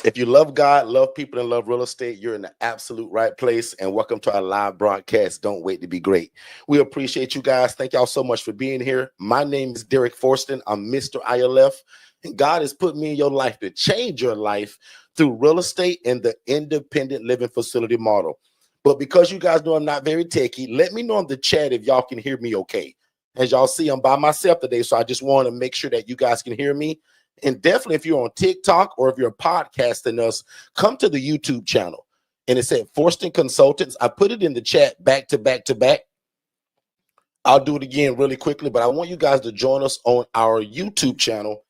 If you love God, love people, and love real estate, you're in the absolute right place. And welcome to our live broadcast. Don't wait to be great. We appreciate you guys. Thank y'all so much for being here. My name is Derek Forston. I'm Mr. ILF. And God has put me in your life to change your life through real estate and the independent living facility model. But because you guys know I'm not very techie, let me know in the chat if y'all can hear me okay. As y'all see, I'm by myself today, so I just want to make sure that you guys can hear me. And definitely, if you're on TikTok or if you're podcasting us, come to the YouTube channel. And it said Forston Consultants. I put it in the chat back to back to back. I'll do it again really quickly, but I want you guys to join us on our YouTube channel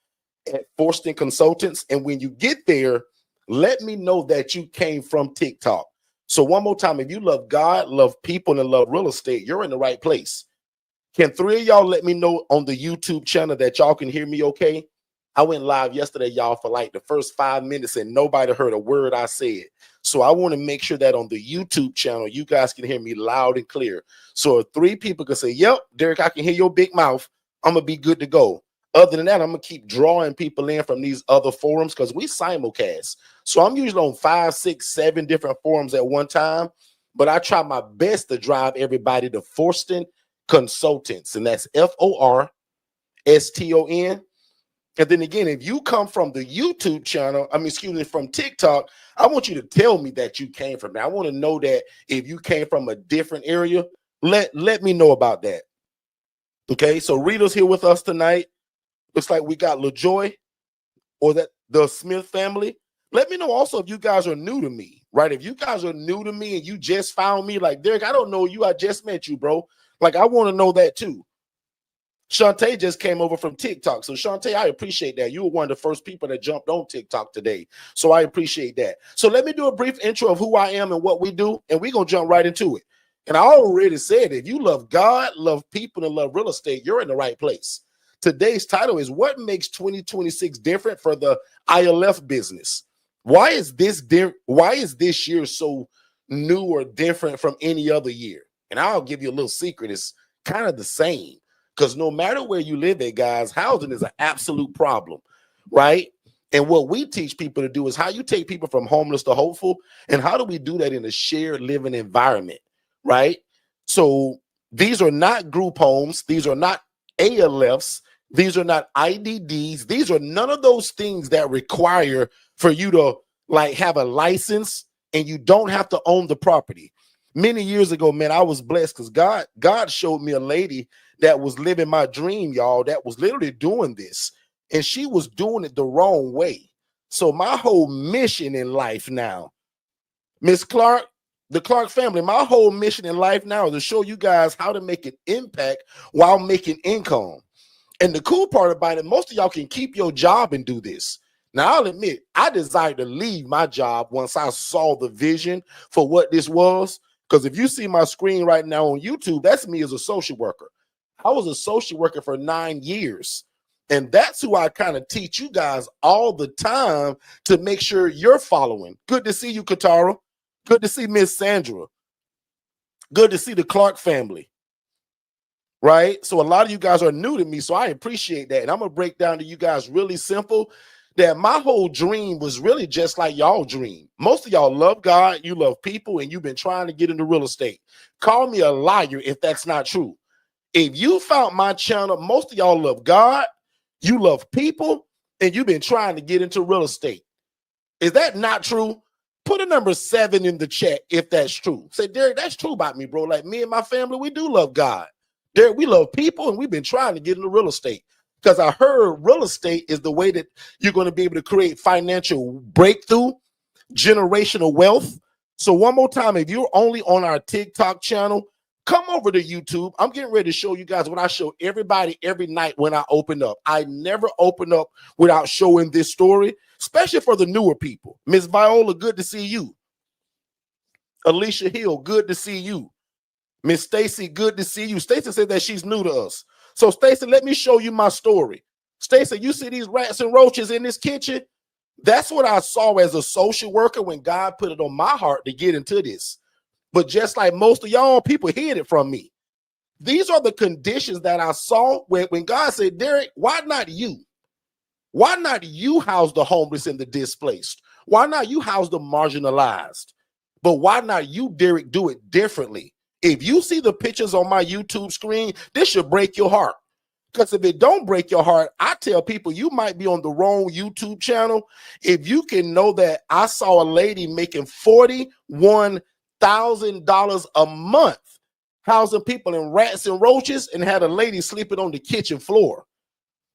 at Forston Consultants. And when you get there, let me know that you came from TikTok. So one more time, if you love God, love people, and love real estate, you're in the right place. Can 3 of y'all let me know on the YouTube channel that y'all can hear me okay? I went live yesterday, y'all, for like the first 5 minutes and nobody heard a word I said. So I want to make sure that on the YouTube channel, you guys can hear me loud and clear. So if 3 people can say, yep, Derek, I can hear your big mouth, I'm going to be good to go. Other than that, I'm going to keep drawing people in from these other forums because we simulcast. So I'm usually on 5, 6, 7 different forums at one time, but I try my best to drive everybody to Forston Consultants, and that's Forston. And then again, if you come from the YouTube channel, from TikTok, I want you to tell me that you came from there. I want to know that if you came from a different area, let me know about that. Okay, so Rita's here with us tonight. Looks like we got LaJoy or that the Smith family. Let me know also if you guys are new to me, right? If you guys are new to me and you just found me, like, Derek, I don't know you. I just met you, bro. Like, I want to know that too. Shantae just came over from TikTok. So Shantae, I appreciate that. You were one of the first people that jumped on TikTok today. So I appreciate that. So let me do a brief intro of who I am and what we do, and we're going to jump right into it. And I already said, if you love God, love people, and love real estate, you're in the right place. Today's title is what makes 2026 different for the ILF business. Why is this year so new or different from any other year? And I'll give you a little secret. It's kind of the same. Because no matter where you live at, guys, housing is an absolute problem, right? And what we teach people to do is how you take people from homeless to hopeful, and how do we do that in a shared living environment, right? So these are not group homes. These are not ALFs. These are not IDDs. These are none of those things that require for you to like have a license and you don't have to own the property. Many years ago, man, I was blessed because God showed me a lady that was living my dream, y'all, that was literally doing this. And she was doing it the wrong way. So my whole mission in life now, Miss Clark, the Clark family, my whole mission in life now is to show you guys how to make an impact while making income. And the cool part about it, most of y'all can keep your job and do this. Now, I'll admit, I desired to leave my job once I saw the vision for what this was. Because if you see my screen right now on YouTube, that's me as a social worker. I was a social worker for 9 years. And that's who I kind of teach you guys all the time to make sure you're following. Good to see you, Katara. Good to see Miss Sandra. Good to see the Clark family. Right? So a lot of you guys are new to me, so I appreciate that. And I'm going to break down to you guys really simple that my whole dream was really just like y'all dream. Most of y'all love God, you love people, and you've been trying to get into real estate. Call me a liar if that's not true. If you found my channel, most of y'all love God, you love people, and you've been trying to get into real estate. Is that not true? Put a number 7 in the chat if that's true. Say, Derek, that's true about me, bro. Like me and my family, we do love God. Derek, we love people, and we've been trying to get into real estate. Because I heard real estate is the way that you're going to be able to create financial breakthrough, generational wealth. So one more time, if you're only on our TikTok channel, come over to YouTube. I'm getting ready to show you guys what I show everybody every night when I open up. I never open up without showing this story, especially for the newer people. Miss Viola, good to see you. Alicia Hill, good to see you. Miss Stacy, good to see you. Stacy said that she's new to us. So, Stacy, let me show you my story. Stacy, you see these rats and roaches in this kitchen? That's what I saw as a social worker when God put it on my heart to get into this. But just like most of y'all, people hid it from me. These are the conditions that I saw when God said, Derek, why not you? Why not you house the homeless and the displaced? Why not you house the marginalized? But why not you, Derek, do it differently? If you see the pictures on my YouTube screen, this should break your heart. Because if it don't break your heart, I tell people you might be on the wrong YouTube channel. If you can know that I saw a lady making $41,000 a month housing people in rats and roaches and had a lady sleeping on the kitchen floor.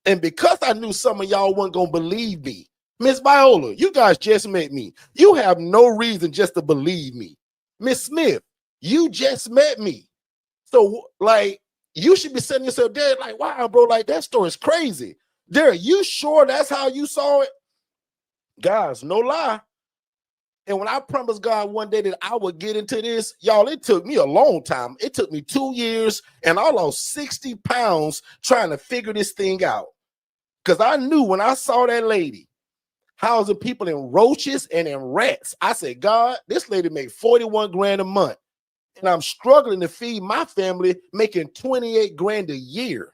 And because I knew some of y'all weren't going to believe me, Miss Viola, you guys just met me. You have no reason just to believe me. Miss Smith, you just met me. So, like, you should be saying to yourself, Derek, like, wow, bro, like, that story is crazy. Derek, you sure that's how you saw it? Guys, no lie. And when I promised God one day that I would get into this, y'all, it took me a long time. It took me 2 years, and I lost 60 pounds trying to figure this thing out. Because I knew when I saw that lady housing people in roaches and in rats, I said, God, this lady made 41 grand a month. And I'm struggling to feed my family, making 28 grand a year.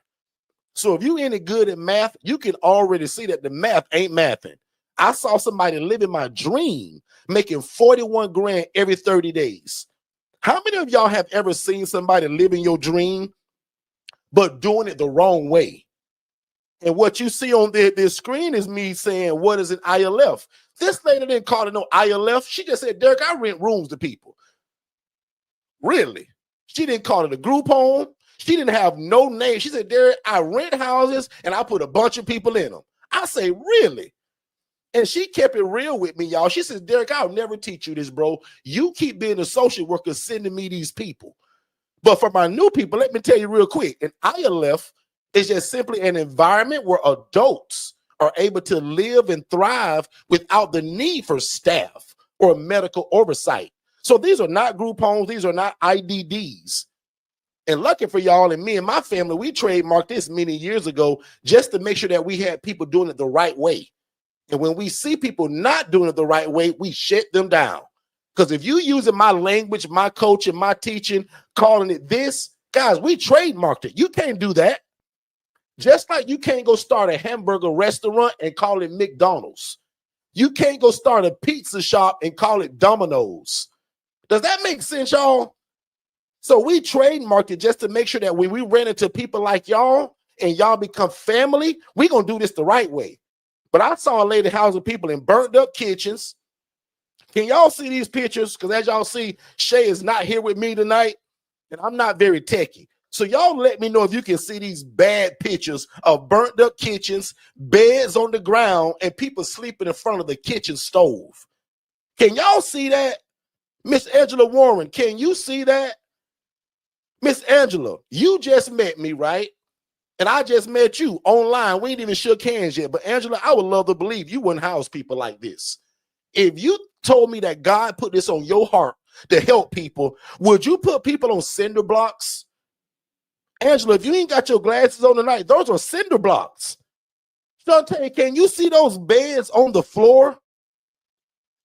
So if you any good at math, you can already see that the math ain't mathing. I saw somebody living my dream, making 41 grand every 30 days. How many of y'all have ever seen somebody living your dream, but doing it the wrong way? And what you see on this screen is me saying, what is an ILF? This lady didn't call it no ILF. She just said, Derek, I rent rooms to people. Really? She didn't call it a group home. She didn't have no name. She said, Derek, I rent houses and I put a bunch of people in them. I say, really? And she kept it real with me, y'all. She says, Derek, I'll never teach you this, bro. You keep being a social worker sending me these people. But for my new people, let me tell you real quick, an ILF is just simply an environment where adults are able to live and thrive without the need for staff or medical oversight. So these are not group homes. These are not IDDs. And lucky for y'all and me and my family, we trademarked this many years ago just to make sure that we had people doing it the right way. And when we see people not doing it the right way, we shut them down. Because if you using my language, my coaching, my teaching, calling it this, guys, we trademarked it. You can't do that. Just like you can't go start a hamburger restaurant and call it McDonald's. You can't go start a pizza shop and call it Domino's. Does that make sense, y'all? So we trademarked it just to make sure that when we run into people like y'all and y'all become family, we're going to do this the right way. But I saw a lady housing people in burnt up kitchens. Can y'all see these pictures? Because as y'all see, Shay is not here with me tonight, and I'm not very techie. So y'all let me know if you can see these bad pictures of burnt up kitchens, beds on the ground, and people sleeping in front of the kitchen stove. Can y'all see that? Miss Angela Warren, can you see that? Miss Angela, you just met me, right? And I just met you online. We ain't even shook hands yet. But Angela, I would love to believe you wouldn't house people like this. If you told me that God put this on your heart to help people, would you put people on cinder blocks? Angela, if you ain't got your glasses on tonight, those are cinder blocks. Shantae, can you see those beds on the floor?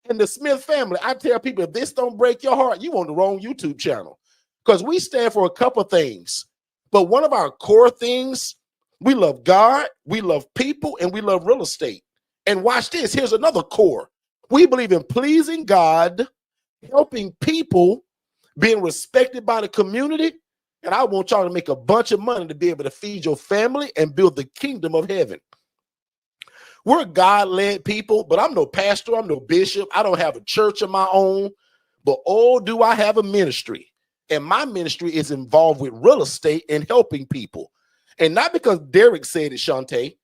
And the Smith family, I tell people, if this don't break your heart, you on the wrong YouTube channel. Because we stand for a couple things. But one of our core things, we love God, we love people, and we love real estate. And watch this. Here's another core. We believe in pleasing God, helping people, being respected by the community. And I want y'all to make a bunch of money to be able to feed your family and build the kingdom of heaven. We're God-led people, but I'm no pastor. I'm no bishop. I don't have a church of my own. But oh, do I have a ministry. And my ministry is involved with real estate and helping people. And not because Derek said it, Shantae.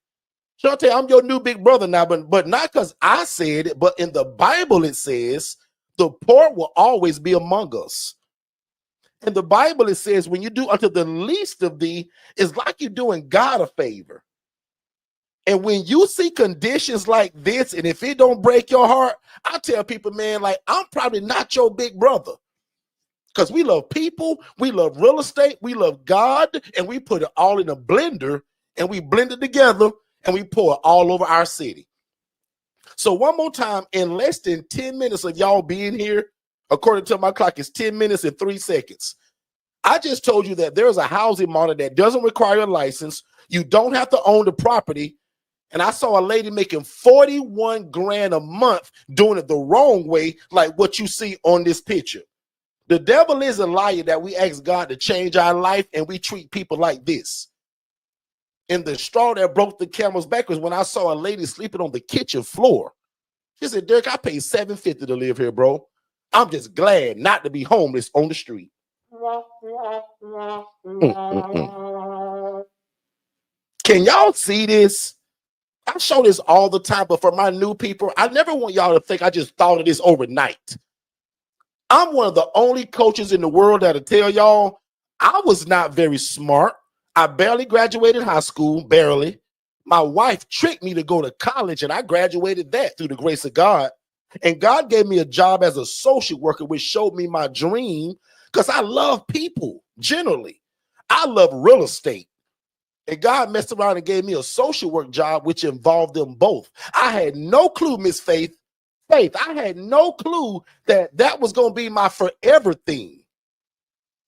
Shantae, I'm your new big brother now, but not because I said it, but in the Bible it says the poor will always be among us. In the Bible it says when you do unto the least of thee, it's like you're doing God a favor. And when you see conditions like this, and if it don't break your heart, I tell people, man, like, I'm probably not your big brother. Because we love people, we love real estate, we love God, and we put it all in a blender, and we blend it together, and we pour it all over our city. So one more time, in less than 10 minutes of y'all being here, according to my clock, it's 10 minutes and 3 seconds. I just told you that there's a housing model that doesn't require a license. You don't have to own the property. And I saw a lady making 41 grand a month doing it the wrong way, like what you see on this picture. The devil is a liar that we ask God to change our life and we treat people like this. And the straw that broke the camel's back was when I saw a lady sleeping on the kitchen floor. She said, Derek, I paid $750 to live here, bro. I'm just glad not to be homeless on the street. Can y'all see this? I show this all the time, but for my new people, I never want y'all to think I just thought of this overnight. I'm one of the only coaches in the world that'll tell y'all I was not very smart. I barely graduated high school, barely. My wife tricked me to go to college, and I graduated that through the grace of God. And God gave me a job as a social worker, which showed me my dream because I love people generally. I love real estate. And God messed around and gave me a social work job, which involved them both. I had no clue, Miss Faith, I had no clue that that was going to be my forever thing.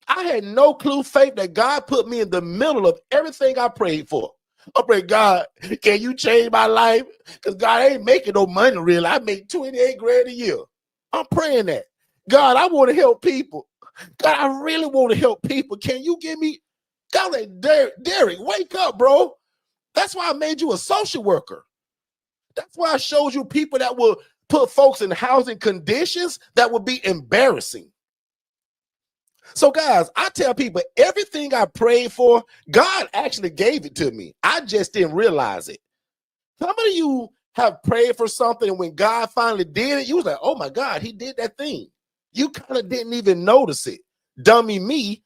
I had no clue, Faith, that God put me in the middle of everything I prayed for. I pray, God, can you change my life? Because God ain't making no money, really. I make 28 grand a year. I'm praying that. God, I want to help people. God, I really want to help people. Can you give me? God, like, Derek, wake up, bro. That's why I made you a social worker. That's why I showed you people that will put folks in housing conditions that would be embarrassing. So, guys, I tell people everything I prayed for, God actually gave it to me. I just didn't realize it. Some of you have prayed for something, and when God finally did it, you was like, oh, my God, he did that thing. You kind of didn't even notice it. Dummy me,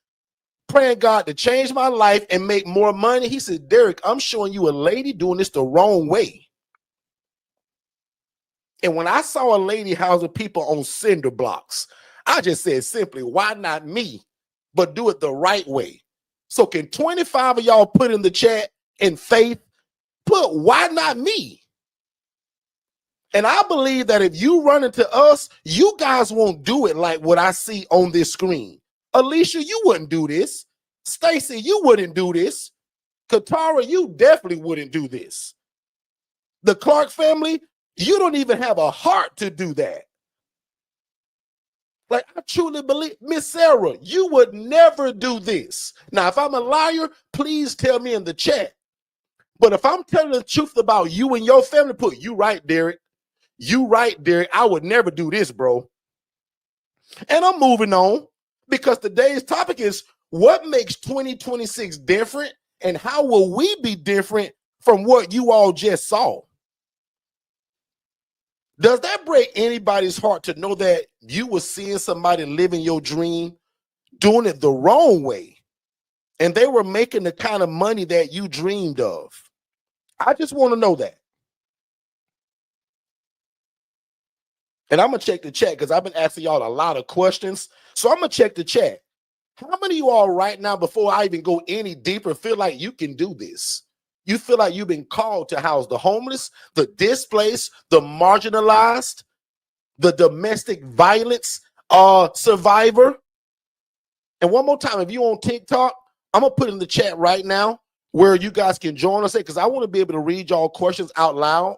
praying God to change my life and make more money. He said, Derek, I'm showing you a lady doing this the wrong way. And when I saw a lady housing people on cinder blocks, I just said simply, why not me? But do it the right way. So can 25 of y'all put in the chat in faith, put why not me? And I believe that if you run into us, you guys won't do it like what I see on this screen. Alicia, you wouldn't do this. Stacy, you wouldn't do this. Katara, you definitely wouldn't do this. The Clark family, you don't even have a heart to do that. Like, I truly believe, Miss Sarah, you would never do this. Now, if I'm a liar, please tell me in the chat. But if I'm telling the truth about you and your family, put you right, Derek. You right, Derek. I would never do this, bro. And I'm moving on because today's topic is what makes 2026 different and how will we be different from what you all just saw? Does that break anybody's heart to know that you were seeing somebody living your dream, doing it the wrong way, and they were making the kind of money that you dreamed of? I just want to know that. And I'm going to check the chat because I've been asking y'all a lot of questions. So I'm going to check the chat. How many of you all right now, before I even go any deeper, feel like you can do this? You feel like you've been called to house the homeless, the displaced, the marginalized, the domestic violence survivor? And one more time, if you're on TikTok, I'm going to put in the chat right now where you guys can join us because I want to be able to read y'all questions out loud.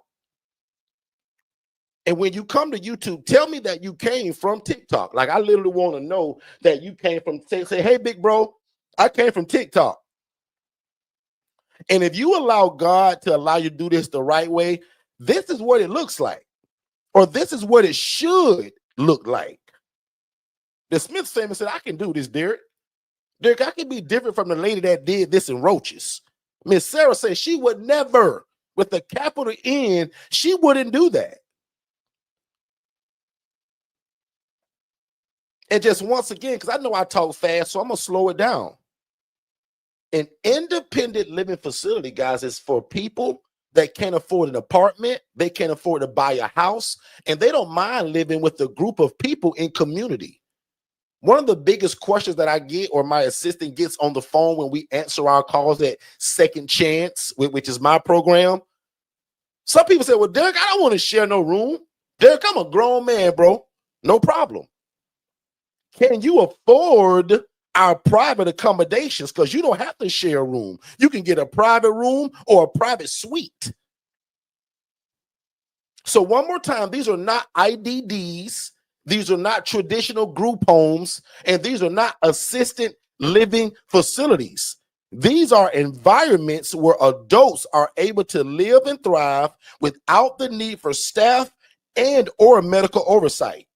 And when you come to YouTube, tell me that you came from TikTok. Like, I literally want to know that you came from, say, hey, big bro, I came from TikTok. And if you allow God to allow you to do this the right way, this is what it looks like. Or this is what it should look like. The Smith family said, I can do this, Derek. Derek, I can be different from the lady that did this in Roaches. Miss Sarah said she would never, with the capital N, she wouldn't do that. And just once again, because I know I talk fast, so I'm going to slow it down. An independent living facility, guys, is for people that can't afford an apartment, they can't afford to buy a house, and they don't mind living with a group of people in community. One of the biggest questions that I get or my assistant gets on the phone when we answer our calls at Second Chance, which is my program, some people say, well, Derek, I don't want to share no room. Derek, I'm a grown man, bro. No problem. Can you afford our private accommodations? Because you don't have to share a room. You can get a private room or a private suite. So one more time, these are not IDDs. These are not traditional group homes, and these are not assisted living facilities. These are environments where adults are able to live and thrive without the need for staff and or medical oversight.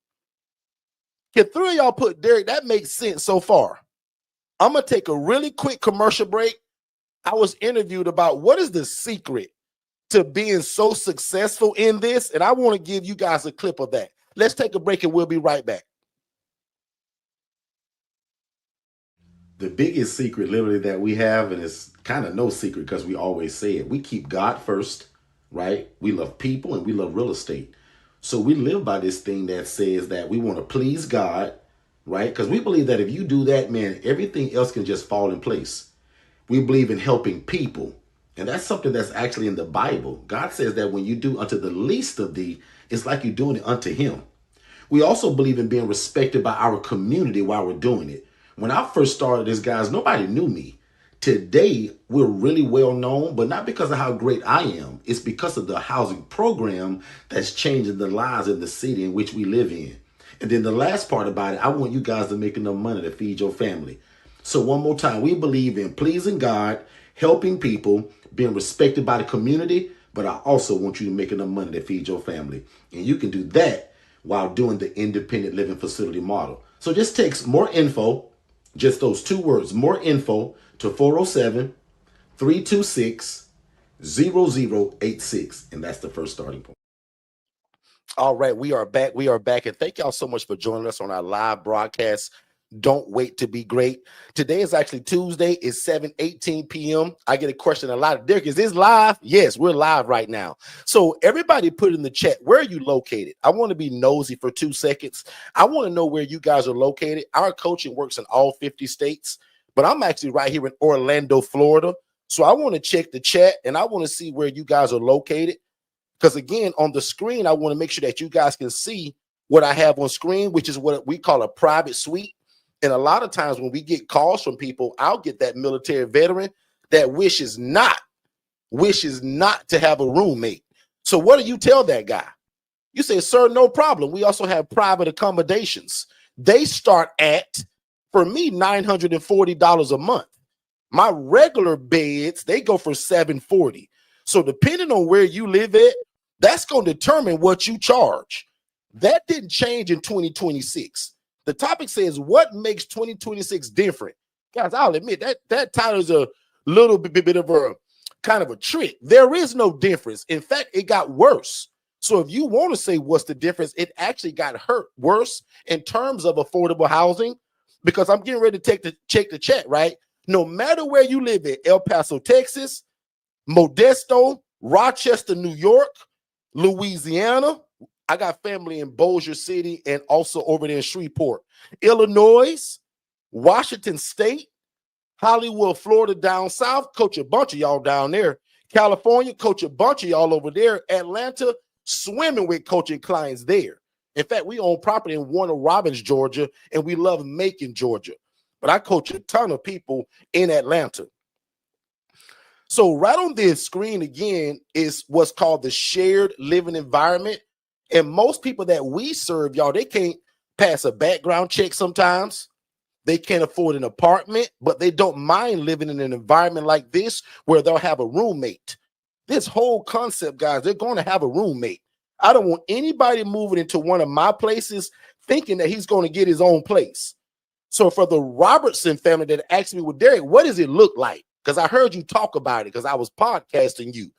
Can three of y'all put Derek? That makes sense so far. I'm going to take a really quick commercial break. I was interviewed about what is the secret to being so successful in this, and I want to give you guys a clip of that. Let's take a break and we'll be right back. The biggest secret literally that we have, and it's kind of no secret because we always say it, we keep God first, right? We love people and we love real estate. So we live by this thing that says that we want to please God, right? Because we believe that if you do that, man, everything else can just fall in place. We believe in helping people. And that's something that's actually in the Bible. God says that when you do unto the least of thee, it's like you're doing it unto him. We also believe in being respected by our community while we're doing it. When I first started this, guys, nobody knew me. Today, we're really well known, but not because of how great I am. It's because of the housing program that's changing the lives in the city in which we live in. And then the last part about it, I want you guys to make enough money to feed your family. So one more time, we believe in pleasing God, helping people, being respected by the community, but I also want you to make enough money to feed your family. And you can do that while doing the independent living facility model. So just text more info, just those two words, more info, to 407-326-0086. And that's the first starting point. All right, we are back. We are back. And thank y'all so much for joining us on our live broadcast. Don't wait to be great. Today is actually Tuesday. It's 7:18 p.m. I get a question a lot. Derek, is this live? Yes, we're live right now. So everybody put in the chat, where are you located? I want to be nosy for 2 seconds. I want to know where you guys are located. Our coaching works in all 50 states, but I'm actually right here in Orlando, Florida. So I want to check the chat and I want to see where you guys are located. Because again, on the screen, I want to make sure that you guys can see what I have on screen, which is what we call a private suite. And a lot of times when we get calls from people, I'll get that military veteran that wishes not to have a roommate. So what do you tell that guy? You say, sir, no problem. We also have private accommodations. They start at, for me, $940 a month. My regular beds, they go for $740. So depending on where you live at, that's going to determine what you charge. That didn't change in 2026. The topic says, what makes 2026 different? Guys, I'll admit that title is a little bit of a kind of a trick. There is no difference. In fact, it got worse. So if you want to say what's the difference, it actually got worse in terms of affordable housing, because I'm getting ready to check the chat, right? No matter where you live in, El Paso, Texas, Modesto, Rochester, New York, Louisiana. I got family in Bossier City and also over there in Shreveport, Illinois, Washington State, Hollywood, Florida down south. Coach a bunch of y'all down there. California, coach a bunch of y'all over there. Atlanta, swimming with coaching clients there. In fact, we own property in Warner Robins, Georgia, and we love Macon, Georgia. But I coach a ton of people in Atlanta. So right on this screen again is what's called the shared living environment. And most people that we serve, y'all, they can't pass a background check sometimes. They can't afford an apartment, but they don't mind living in an environment like this where they'll have a roommate. This whole concept, guys, they're going to have a roommate. I don't want anybody moving into one of my places thinking that he's going to get his own place. So for the Robertson family that asked me, well, Derek, what does it look like? Because I heard you talk about it because I was podcasting you.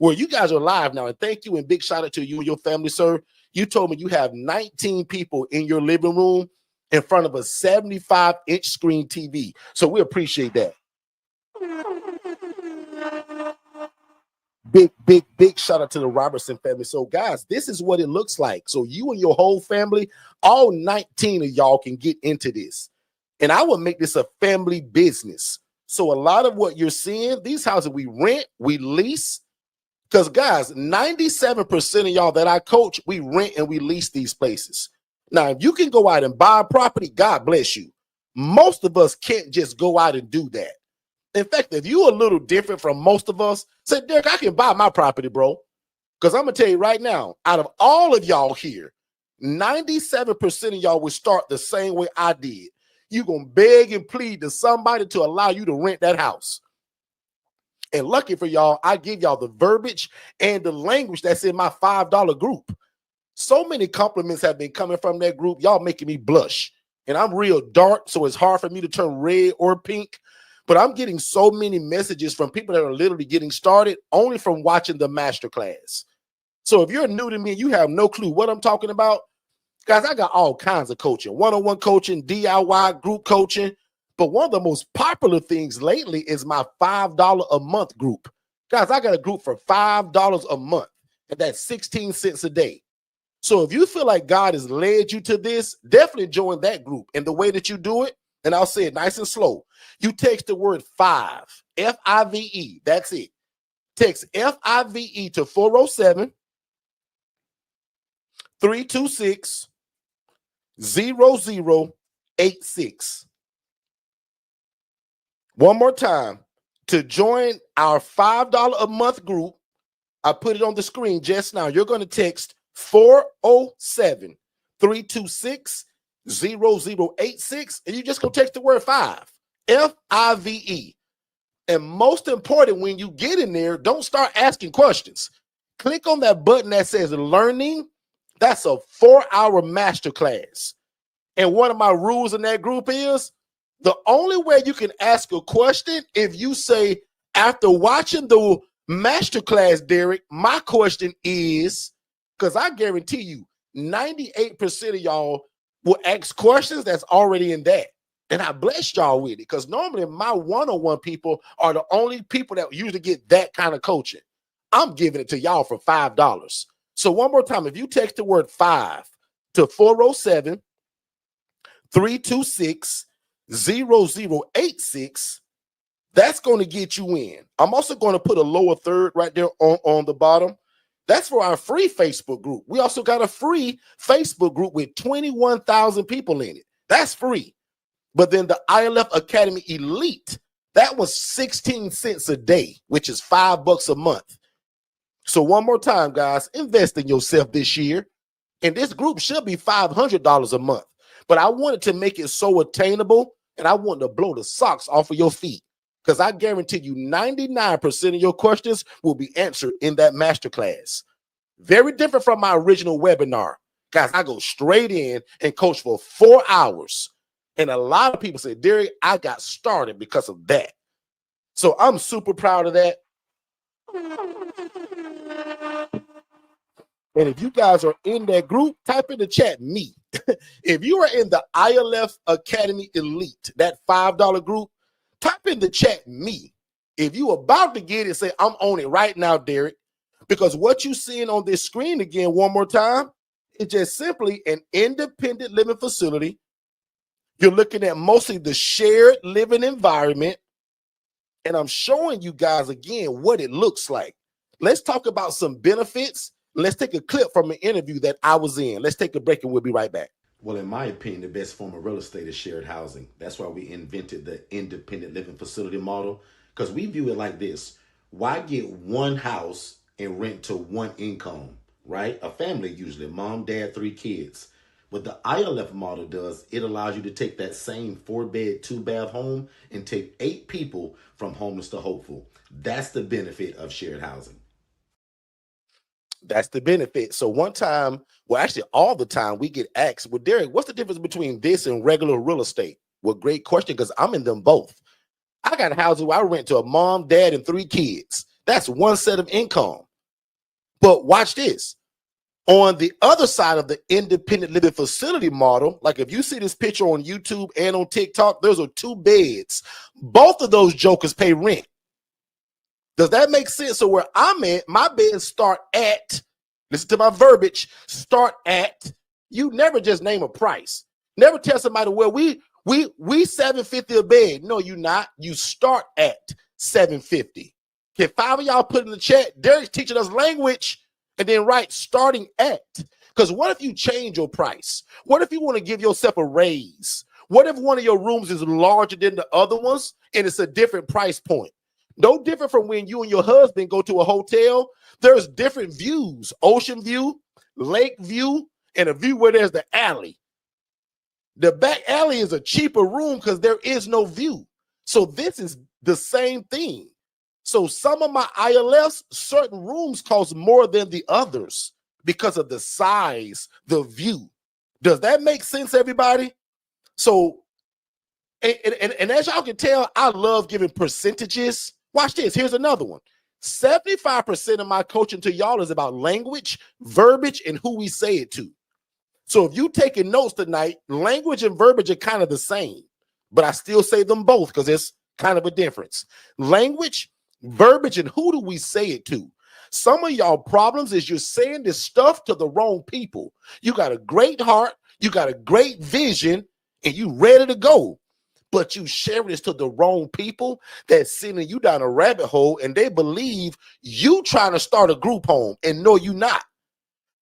Well, you guys are live now, and thank you and big shout out to you and your family, sir. You told me you have 19 people in your living room in front of a 75-inch screen TV. So we appreciate that. Big shout out to the Robertson family. So, guys, this is what it looks like. So you and your whole family, all 19 of y'all can get into this. And I will make this a family business. So a lot of what you're seeing, these houses we rent, we lease. Because, guys, 97% of y'all that I coach, we rent and we lease these places. Now, if you can go out and buy a property, God bless you. Most of us can't just go out and do that. In fact, if you're a little different from most of us, say, Derek, I can buy my property, bro. Because I'm going to tell you right now, out of all of y'all here, 97% of y'all will start the same way I did. You're going to beg and plead to somebody to allow you to rent that house. And lucky for y'all, I give y'all the verbiage and the language that's in my $5 group. So many compliments have been coming from that group. Y'all making me blush. And I'm real dark, so it's hard for me to turn red or pink. But I'm getting so many messages from people that are literally getting started only from watching the masterclass. So if you're new to me and you have no clue what I'm talking about, guys, I got all kinds of coaching, one-on-one coaching, DIY, group coaching. But one of the most popular things lately is my $5 a month group. Guys, I got a group for $5 a month, and that's 16 cents a day. So if you feel like God has led you to this, definitely join that group. And the way that you do it, and I'll say it nice and slow, you text the word 5, F-I-V-E, that's it. Text F-I-V-E to 407-326-0086. One more time, to join our $5 a month group, I put it on the screen just now. You're going to text 407-326-0086, and you just go text the word 5, F-I-V-E. And most important, when you get in there, don't start asking questions. Click on that button that says learning. That's a 4-hour masterclass. And one of my rules in that group is the only way you can ask a question if you say, after watching the masterclass, Derek, my question is, because I guarantee you 98% of y'all will ask questions that's already in that. And I bless y'all with it, because normally my one-on-one people are the only people that usually get that kind of coaching. I'm giving it to y'all for $5. So one more time, if you text the word 5 to 407-326-0086, that's going to get you in. I'm also going to put a lower third right there on the bottom. That's for our free Facebook group. We also got a free Facebook group with 21,000 people in it. That's free. But then the ILF Academy Elite, that was 16 cents a day, which is $5 a month. So one more time, guys, invest in yourself this year. And this group should be $500 a month. But I wanted to make it so attainable, and I wanted to blow the socks off of your feet, because I guarantee you 99% of your questions will be answered in that masterclass. Very different from my original webinar. Guys, I go straight in and coach for 4 hours. And a lot of people say, Derek, I got started because of that. So I'm super proud of that. And if you guys are in that group, type in the chat, me. If you are in the ILF Academy Elite, that $5 group, type in the chat, me. If you about to get it, say, I'm on it right now, Derek. Because what you're seeing on this screen again, one more time, is just simply an independent living facility. You're looking at mostly the shared living environment. And I'm showing you guys again what it looks like. Let's talk about some benefits. Let's take a clip from an interview that I was in. Let's take a break and we'll be right back. Well, in my opinion, the best form of real estate is shared housing. That's why we invented the independent living facility model, because we view it like this. Why get one house and rent to one income, right? A family, usually mom, dad, 3 kids. What the ILF model does, it allows you to take that same 4-bed, 2-bath home and take 8 people from homeless to hopeful. That's the benefit of shared housing. That's the benefit. So one time, well, actually all the time, we get asked, well, Derek, what's the difference between this and regular real estate? Well, great question, because I'm in them both. I got a house where I rent to a mom, dad, and 3 kids. That's one set of income. But watch this. On the other side of the independent living facility model, like if you see this picture on YouTube and on TikTok, those are 2 beds. Both of those jokers pay rent. Does that make sense? So where I'm at, my beds start at, listen to my verbiage, start at, you never just name a price. Never tell somebody, well, we $750 a bed. No, you're not. You start at $750. Can 5 of y'all put in the chat, Derek's teaching us language, and then write starting at. Because what if you change your price? What if you want to give yourself a raise? What if one of your rooms is larger than the other ones and it's a different price point? No different from when you and your husband go to a hotel. There's different views: ocean view, lake view, and a view where there's the alley. The back alley is a cheaper room because there is no view. So this is the same thing. So some of my ILFs, certain rooms cost more than the others because of the size, the view. Does that make sense, everybody? So, and as y'all can tell, I love giving percentages. Watch this. Here's another one. 75% of my coaching to y'all is about language, verbiage, and who we say it to. So if you taking notes tonight, language and verbiage are kind of the same, but I still say them both because there's kind of a difference. Language, verbiage, and who do we say it to? Some of y'all problems is you're saying this stuff to the wrong people. You got a great heart, you got a great vision, and you ready to go, but you share this to the wrong people that's sending you down a rabbit hole, and they believe you trying to start a group home, and no, you not.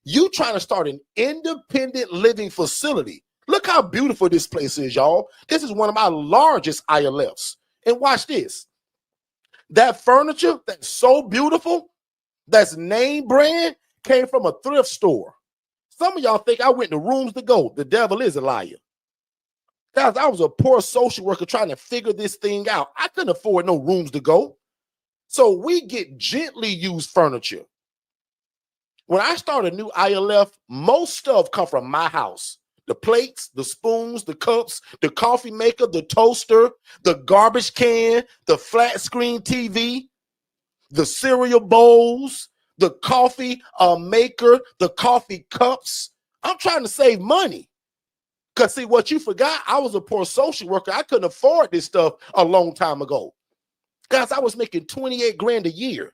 You trying to start an independent living facility. Look how beautiful this place is, y'all. This is one of my largest ILFs. And watch this. That furniture that's so beautiful, that's name brand, came from a thrift store. Some of y'all think I went to Rooms to Go. The devil is a liar. Guys, I was a poor social worker trying to figure this thing out. I couldn't afford no Rooms to Go. So we get gently used furniture. When I start a new ILF, most stuff come from my house. The plates, the spoons, the cups, the coffee maker, the toaster, the garbage can, the flat screen TV, the cereal bowls, the coffee maker, the coffee cups. I'm trying to save money. Because see, what you forgot, I was a poor social worker. I couldn't afford this stuff a long time ago. Guys, I was making 28 grand a year.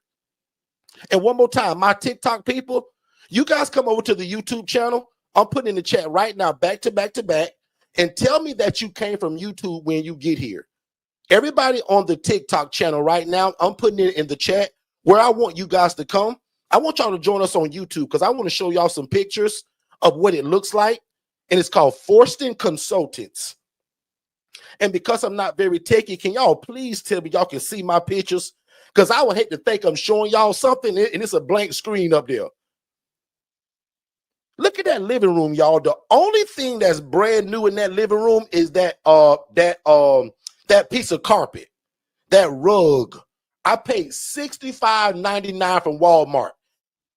And one more time, my TikTok people, you guys come over to the YouTube channel. I'm putting in the chat right now, back to back to back, and tell me that you came from YouTube when you get here. Everybody on the TikTok channel right now, I'm putting it in the chat where I want you guys to come. I want y'all to join us on YouTube because I want to show y'all some pictures of what it looks like. And it's called Forston Consultants. And because I'm not very techy, can y'all please tell me y'all can see my pictures? Because I would hate to think I'm showing y'all something and it's a blank screen up there. Look at that living room, y'all. The only thing that's brand new in that living room is that piece of carpet, that rug. I paid $65.99 from Walmart.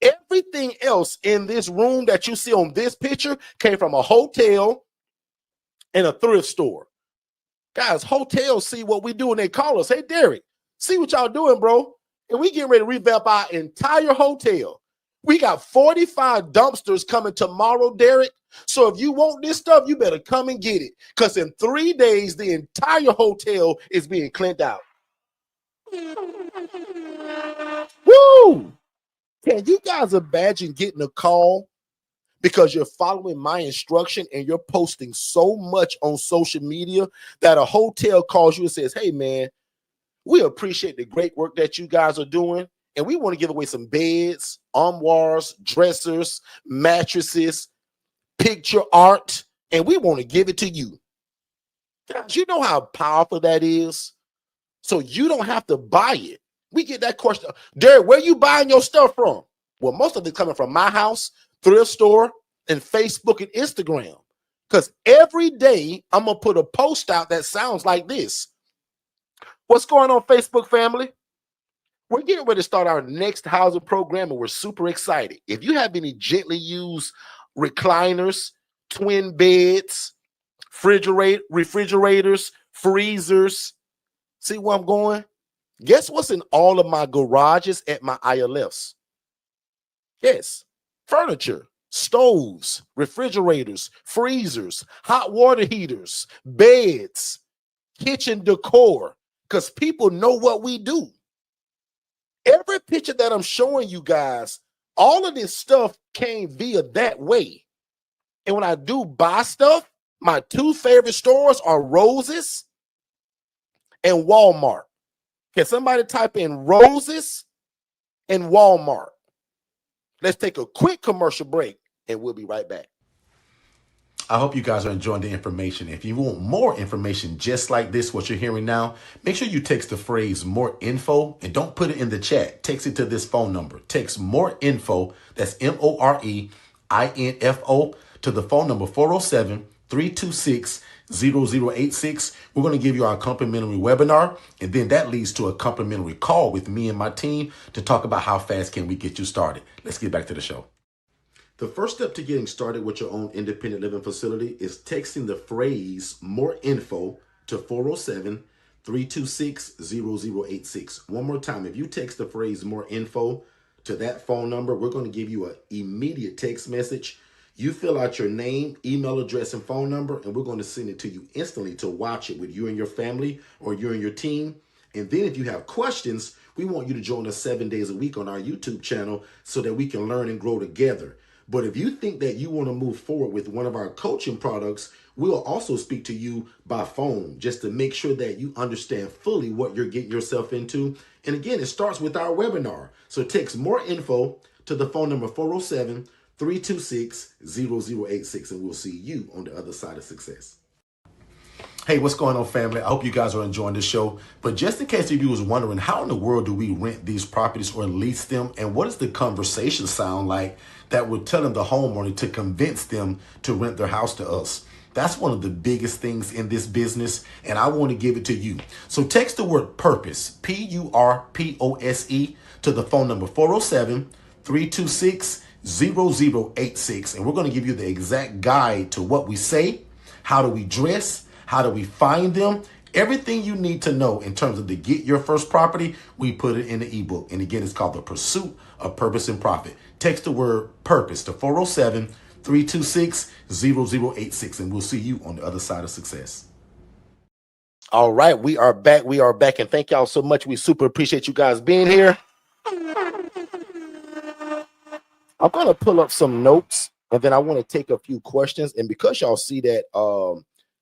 Everything else in this room that you see on this picture came from a hotel and a thrift store. Guys, hotels see what we do and they call us. Hey, Derek, see what y'all doing, bro? And we getting ready to revamp our entire hotel. We got 45 dumpsters coming tomorrow, Derek. So if you want this stuff, you better come and get it. Because in 3 days, the entire hotel is being cleaned out. Woo! Can you guys imagine getting a call because you're following my instruction and you're posting so much on social media that a hotel calls you and says, hey, man, we appreciate the great work that you guys are doing. And we want to give away some beds, armoires, dressers, mattresses, picture art, and we want to give it to you. Guys, you know how powerful that is? So you don't have to buy it. We get that question. Derek, where you buying your stuff from? Well, most of it coming from my house, thrift store, and Facebook and Instagram. Because every day I'm going to put a post out that sounds like this. What's going on, Facebook family? We're getting ready to start our next housing program, and we're super excited. If you have any gently used recliners, twin beds, refrigerators, freezers, see where I'm going? Guess what's in all of my garages at my ILFs? Yes, furniture, stoves, refrigerators, freezers, hot water heaters, beds, kitchen decor, because people know what we do. Every picture that I'm showing you guys, all of this stuff came via that way. And when I do buy stuff, my two favorite stores are Roses and Walmart. Can somebody type in Roses and Walmart? Let's take a quick commercial break and we'll be right back. I hope you guys are enjoying the information. If you want more information just like this, what you're hearing now, make sure you text the phrase more info and don't put it in the chat. Text it to this phone number. Text more info, that's MOREINFO, to the phone number 407-326-0086. We're going to give you our complimentary webinar, and then that leads to a complimentary call with me and my team to talk about how fast can we get you started. Let's get back to the show. The first step to getting started with your own independent living facility is texting the phrase more info to 407-326-0086. One more time, if you text the phrase more info to that phone number, we're going to give you an immediate text message. You fill out your name, email address, and phone number, and we're going to send it to you instantly to watch it with you and your family or you and your team. And then if you have questions, we want you to join us 7 days a week on our YouTube channel so that we can learn and grow together. But if you think that you want to move forward with one of our coaching products, we'll also speak to you by phone just to make sure that you understand fully what you're getting yourself into. And again, it starts with our webinar. So text more info to the phone number 407-326-0086, and we'll see you on the other side of success. Hey, what's going on, family? I hope you guys are enjoying the show. But just in case you was wondering, how in the world do we rent these properties or lease them? And what does the conversation sound like that we're telling the homeowner to convince them to rent their house to us? That's one of the biggest things in this business, and I want to give it to you. So text the word purpose, PURPOSE, to the phone number 407-326-0086. And we're going to give you the exact guide to what we say, how do we dress, how do we find them? Everything you need to know in terms of to get your first property, we put it in the ebook. And again, it's called The Pursuit of Purpose and Profit. Text the word purpose to 407-326-0086, and we'll see you on the other side of success. All right, we are back. We are back, and thank y'all so much. We super appreciate you guys being here. I'm going to pull up some notes, and then I want to take a few questions. And because y'all see that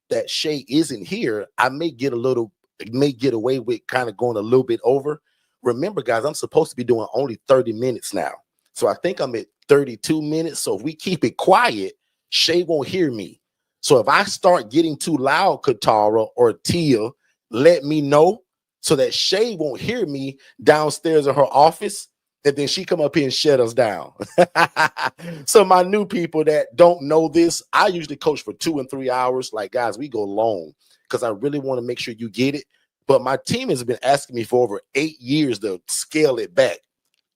that Shay isn't here, I may get away with kind of going a little bit over. Remember, guys, I'm supposed to be doing only 30 minutes now. So I think I'm at 32 minutes. So if we keep it quiet, Shay won't hear me. So if I start getting too loud, Katara or Tia, let me know so that Shay won't hear me downstairs in her office. And then she come up here and shut us down. So my new people that don't know this, I usually coach for 2 and 3 hours. Like, guys, we go long because I really want to make sure you get it. But my team has been asking me for over 8 years to scale it back.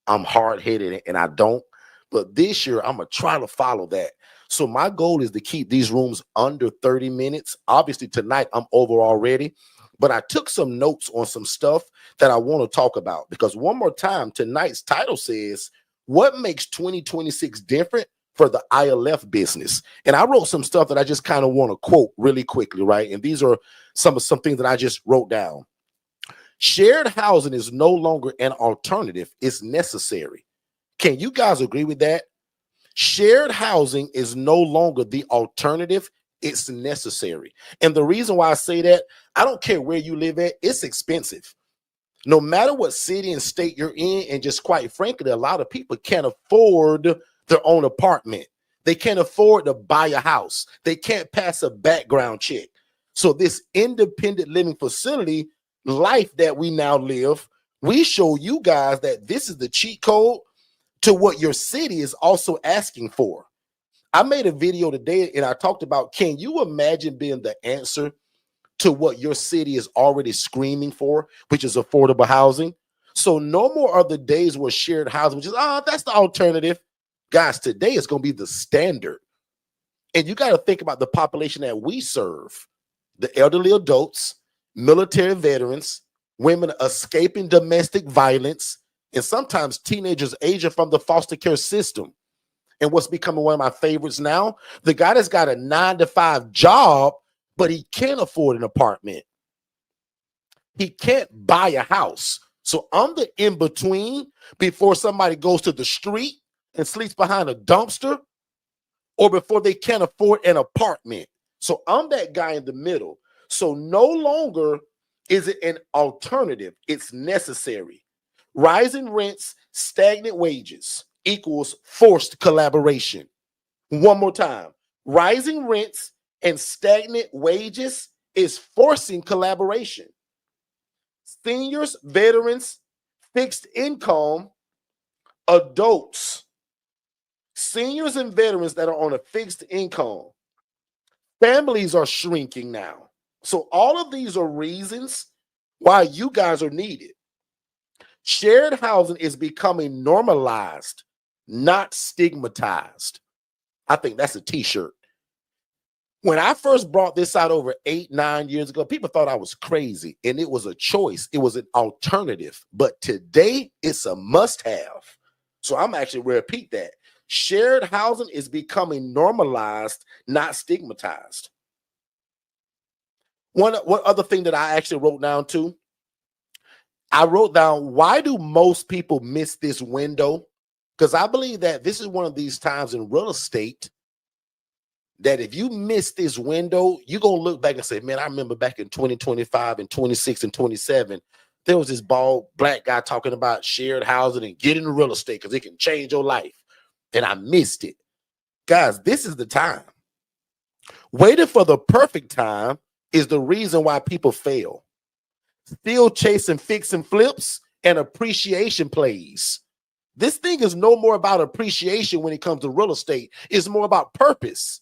I'm hard-headed and I don't. But this year, I'm going to try to follow that. So my goal is to keep these rooms under 30 minutes. Obviously, tonight I'm over already. But I took some notes on some stuff that I want to talk about, because one more time, tonight's title says, what makes 2026 different for the ILF business? And I wrote some stuff that I just kind of want to quote really quickly, right? And these are some things that I just wrote down. Shared housing is no longer an alternative, it's necessary. Can you guys agree with that? Shared housing is no longer the alternative, it's necessary. And the reason why I say that, I don't care where you live at, it's expensive. No matter what city and state you're in, and just quite frankly, a lot of people can't afford their own apartment. They can't afford to buy a house. They can't pass a background check. So this independent living facility life that we now live, we show you guys that this is the cheat code to what your city is also asking for. I made a video today and I talked about, can you imagine being the answer to what your city is already screaming for, which is affordable housing? So no more are the days where shared housing, which is, that's the alternative. Guys, today is going to be the standard. And you got to think about the population that we serve, the elderly adults, military veterans, women escaping domestic violence, and sometimes teenagers aging from the foster care system. And what's becoming one of my favorites now, the guy that's got a 9-to-5 job, but he can't afford an apartment. He can't buy a house. So I'm the in-between before somebody goes to the street and sleeps behind a dumpster, or before they can't afford an apartment. So I'm that guy in the middle. So no longer is it an alternative, it's necessary. Rising rents, stagnant wages equals forced collaboration. One more time. Rising rents and stagnant wages is forcing collaboration. Seniors, veterans, fixed income, adults, seniors and veterans that are on a fixed income, families are shrinking now. So all of these are reasons why you guys are needed. Shared housing is becoming normalized, not stigmatized. I think that's a t-shirt. When I first brought this out over 8-9 years ago, people thought I was crazy, and it was a choice. It was an alternative. But today, it's a must-have. So I'm actually repeat that. Shared housing is becoming normalized, not stigmatized. One other thing that I actually wrote down too, I wrote down, why do most people miss this window? Because I believe that this is one of these times in real estate that if you miss this window, you're going to look back and say, man, I remember back in 2025 and 26 and 27, there was this bald black guy talking about shared housing and get into real estate because it can change your life. And I missed it. Guys, this is the time. Waiting for the perfect time is the reason why people fail. Still chasing fix and flips and appreciation plays. This thing is no more about appreciation when it comes to real estate. It's more about purpose.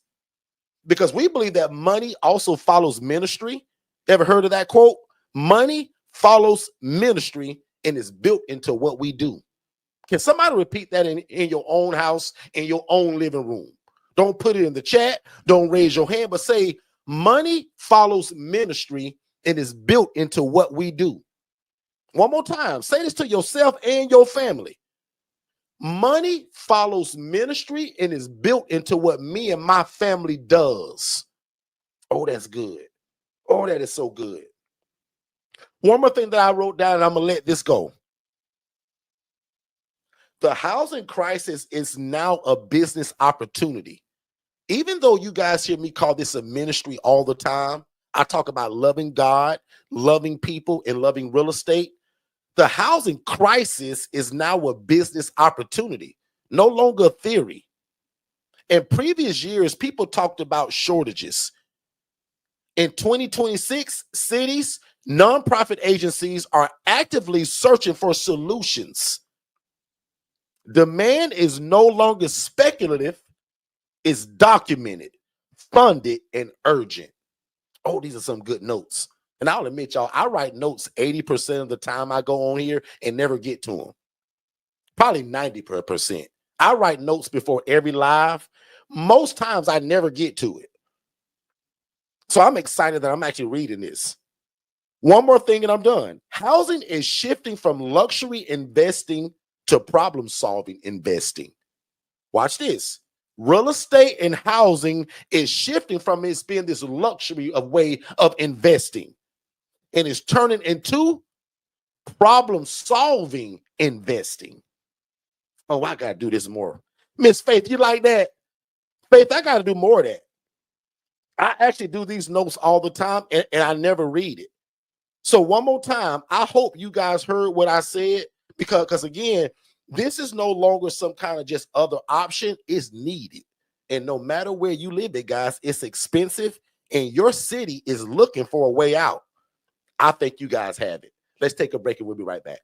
Because we believe that money also follows ministry. Ever heard of that quote? Money follows ministry and is built into what we do. Can somebody repeat that in your own house, in your own living room? Don't put it in the chat. Don't raise your hand, but say, money follows ministry and is built into what we do. One more time. Say this to yourself and your family. Money follows ministry and is built into what me and my family does. Oh, that's good. Oh, that is so good. One more thing that I wrote down, and I'm going to let this go. The housing crisis is now a business opportunity. Even though you guys hear me call this a ministry all the time, I talk about loving God, loving people, and loving real estate. The housing crisis is now a business opportunity, no longer a theory. In previous years, people talked about shortages. In 2026, cities, nonprofit agencies are actively searching for solutions. Demand is no longer speculative, it's documented, funded, and urgent. Oh, these are some good notes. And I'll admit, y'all, I write notes 80% of the time I go on here and never get to them. Probably 90%. I write notes before every live. Most times I never get to it. So I'm excited that I'm actually reading this. One more thing and I'm done. Housing is shifting from luxury investing to problem-solving investing. Watch this. Real estate and housing is shifting from it being this luxury of way of investing, and it's turning into problem-solving investing. Oh, I got to do this more. Miss Faith, you like that? Faith, I got to do more of that. I actually do these notes all the time, and I never read it. So one more time, I hope you guys heard what I said, because again, this is no longer some kind of just other option. It's needed. And no matter where you live it, guys, it's expensive, and your city is looking for a way out. I think you guys have it. Let's take a break and we'll be right back.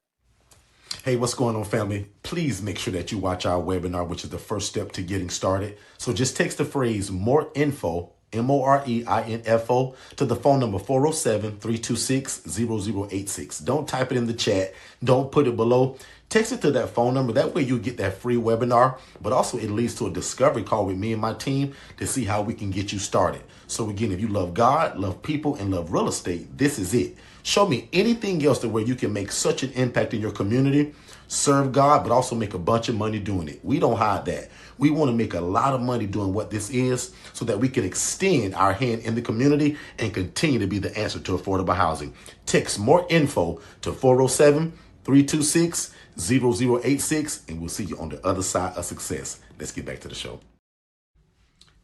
Hey, what's going on, family? Please make sure that you watch our webinar, which is the first step to getting started. So just text the phrase more info, MOREINFO, to the phone number 407-326-0086. Don't type it in the chat. Don't put it below. Text it to that phone number. That way you get that free webinar, but also it leads to a discovery call with me and my team to see how we can get you started. So again, if you love God, love people, and love real estate, this is it. Show me anything else to where you can make such an impact in your community, serve God, but also make a bunch of money doing it. We don't hide that. We want to make a lot of money doing what this is so that we can extend our hand in the community and continue to be the answer to affordable housing. Text more info to 407-326-0086, and we'll see you on the other side of success. Let's get back to the show.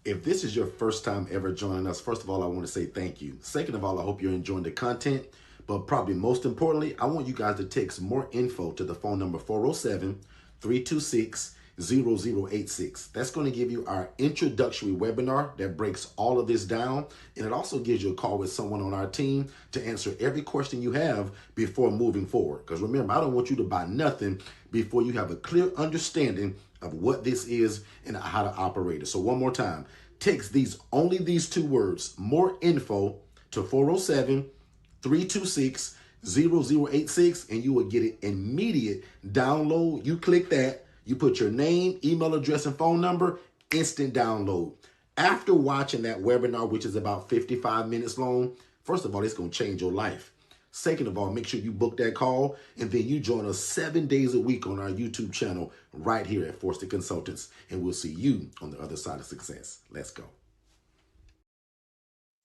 If this is your first time ever joining us, first of all, I want to say thank you. Second of all, I hope you're enjoying the content. But probably most importantly, I want you guys to text more info to the phone number 407-326-0086. 0086. That's going to give you our introductory webinar that breaks all of this down. And it also gives you a call with someone on our team to answer every question you have before moving forward. Because remember, I don't want you to buy nothing before you have a clear understanding of what this is and how to operate it. So one more time, text only these two words, more info, to 407-326-0086, and you will get it immediate download. You click that, you put your name, email address, and phone number, instant download. After watching that webinar, which is about 55 minutes long, first of all, it's going to change your life. Second of all, make sure you book that call, and then you join us 7 days a week on our YouTube channel right here at Forston Consultants, and we'll see you on the other side of success. Let's go.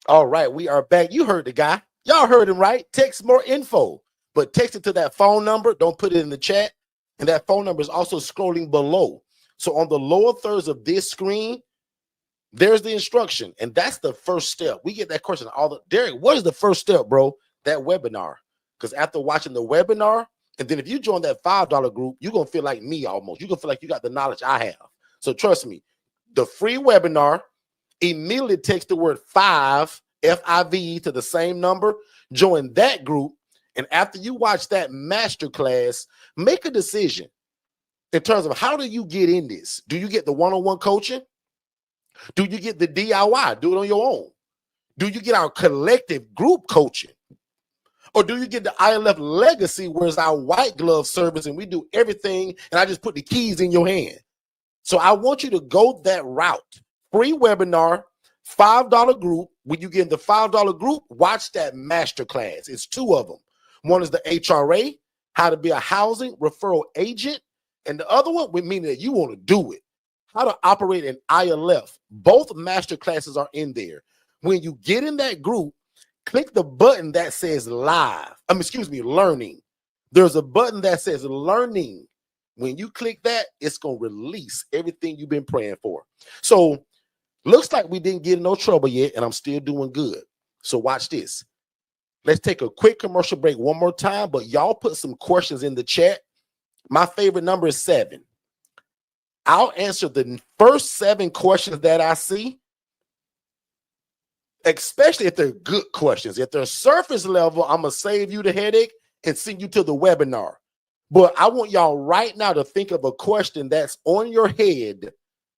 All right, we are back. You heard the guy. Y'all heard him, right? Text more info, but text it to that phone number. Don't put it in the chat. And that phone number is also scrolling below. So on the lower thirds of this screen, there's the instruction. And that's the first step. We get that question Derek, what is the first step, bro? That webinar. Because after watching the webinar, and then if you join that $5 group, you're going to feel like me almost. You're going to feel like you got the knowledge I have. So trust me, the free webinar, immediately text the word 5, F-I-V-E, to the same number, join that group. And after you watch that masterclass, make a decision in terms of how do you get in this? Do you get the one-on-one coaching? Do you get the DIY? Do it on your own. Do you get our collective group coaching? Or do you get the ILF legacy, where it's our white glove service and we do everything and I just put the keys in your hand? So I want you to go that route. Free webinar, $5 group. When you get in the $5 group, watch that masterclass. It's 2 of them. One is the HRA, how to be a housing referral agent. And the other one would mean that you want to do it. How to operate an ILF. Both masterclasses are in there. When you get in that group, click the button that says learning. There's a button that says learning. When you click that, it's going to release everything you've been praying for. So looks like we didn't get in no trouble yet, and I'm still doing good. So watch this. Let's take a quick commercial break one more time, but y'all put some questions in the chat. My favorite number is 7. I'll answer the first 7 questions that I see, especially if they're good questions. If they're surface level, I'm going to save you the headache and send you to the webinar. But I want y'all right now to think of a question that's on your head,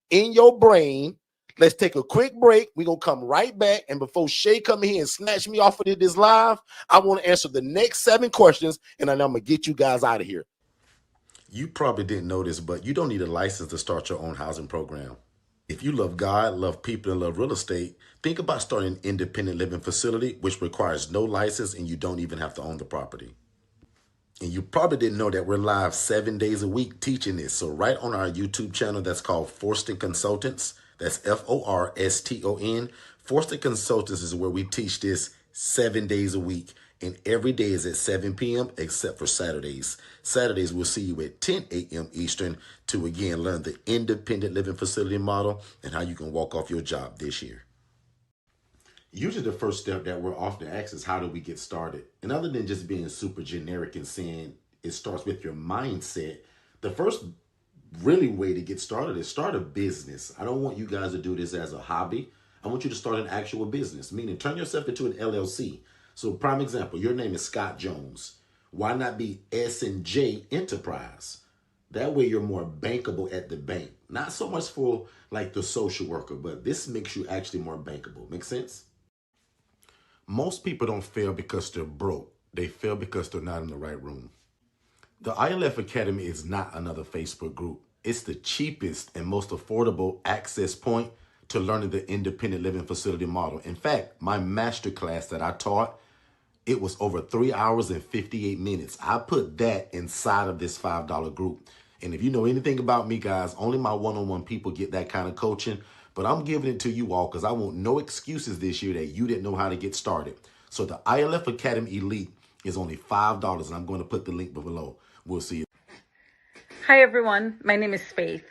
in your brain. Let's take a quick break. We're going to come right back. And before Shay come here and snatch me off of this live, I want to answer the next 7 questions, and then I'm going to get you guys out of here. You probably didn't know this, but you don't need a license to start your own housing program. If you love God, love people, and love real estate, think about starting an independent living facility, which requires no license and you don't even have to own the property. And you probably didn't know that we're live 7 days a week teaching this. So right on our YouTube channel that's called Forston Consultants, that's Forston. Forston Consultants is where we teach this 7 days a week. And every day is at 7 p.m. except for Saturdays. Saturdays, we'll see you at 10 a.m. Eastern to, again, learn the independent living facility model and how you can walk off your job this year. Usually the first step that we're often asked is, how do we get started? And other than just being super generic and saying it starts with your mindset, the first really way to get started is start a business. I don't want you guys to do this as a hobby. I want you to start an actual business, meaning turn yourself into an LLC. So prime example, your name is Scott Jones. Why not be S&J Enterprise? That way you're more bankable at the bank. Not so much for like the social worker, but this makes you actually more bankable. Make sense? Most people don't fail because they're broke. They fail because they're not in the right room. The ILF Academy is not another Facebook group. It's the cheapest and most affordable access point to learning the independent living facility model. In fact, my masterclass that I taught, it was over 3 hours and 58 minutes. I put that inside of this $5 group. And if you know anything about me, guys, only my one-on-one people get that kind of coaching. But I'm giving it to you all because I want no excuses this year that you didn't know how to get started. So the ILF Academy Elite is only $5, and I'm going to put the link below. We'll see you. Hi, everyone. My name is Faith.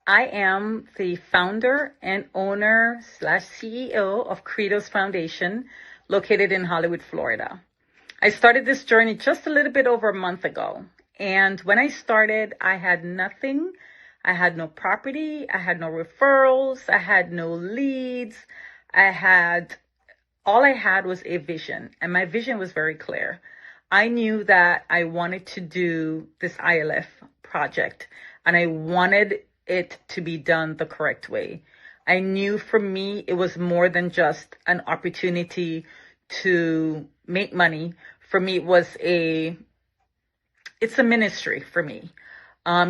I am the founder and owner / CEO of Credos Foundation, located in Hollywood, Florida. I started this journey just a little bit over a month ago. And when I started, I had nothing. I had no property. I had no referrals. I had no leads. All I had was a vision, and my vision was very clear. I knew that I wanted to do this ILF project, and I wanted it to be done the correct way. I knew for me, it was more than just an opportunity to make money. For me, it's a ministry for me.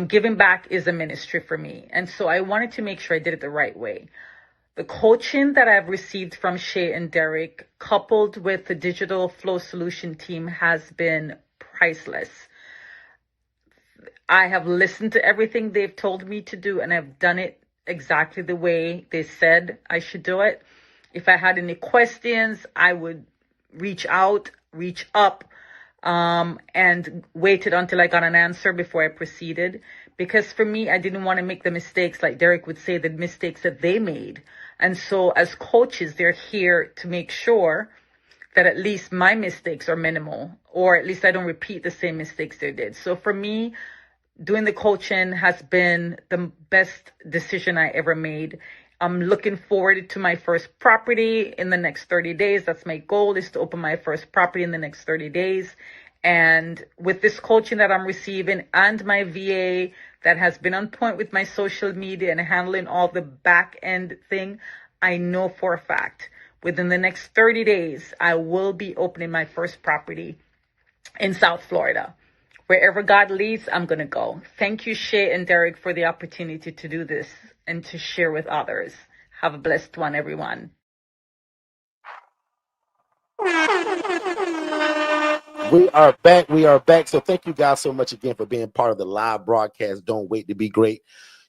Giving back is a ministry for me. And so I wanted to make sure I did it the right way. The coaching that I've received from Shay and Derek, coupled with the Digital Flow Solution team, has been priceless. I have listened to everything they've told me to do, and I've done it exactly the way they said I should do it. If I had any questions, I would reach up, and waited until I got an answer before I proceeded. Because for me, I didn't want to make the mistakes, like Derek would say, the mistakes that they made. And so as coaches, they're here to make sure that at least my mistakes are minimal, or at least I don't repeat the same mistakes they did. So for me, doing the coaching has been the best decision I ever made. I'm looking forward to my first property in the next 30 days. That's my goal, is to open my first property in the next 30 days. And with this coaching that I'm receiving and my VA that has been on point with my social media and handling all the back end thing, I know for a fact within the next 30 days, I will be opening my first property in South Florida. Wherever God leads, I'm going to go. Thank you, Shay and Derek, for the opportunity to do this and to share with others. Have a blessed one, everyone. We are back. We are back. So thank you guys so much again for being part of the live broadcast. Don't wait to be great.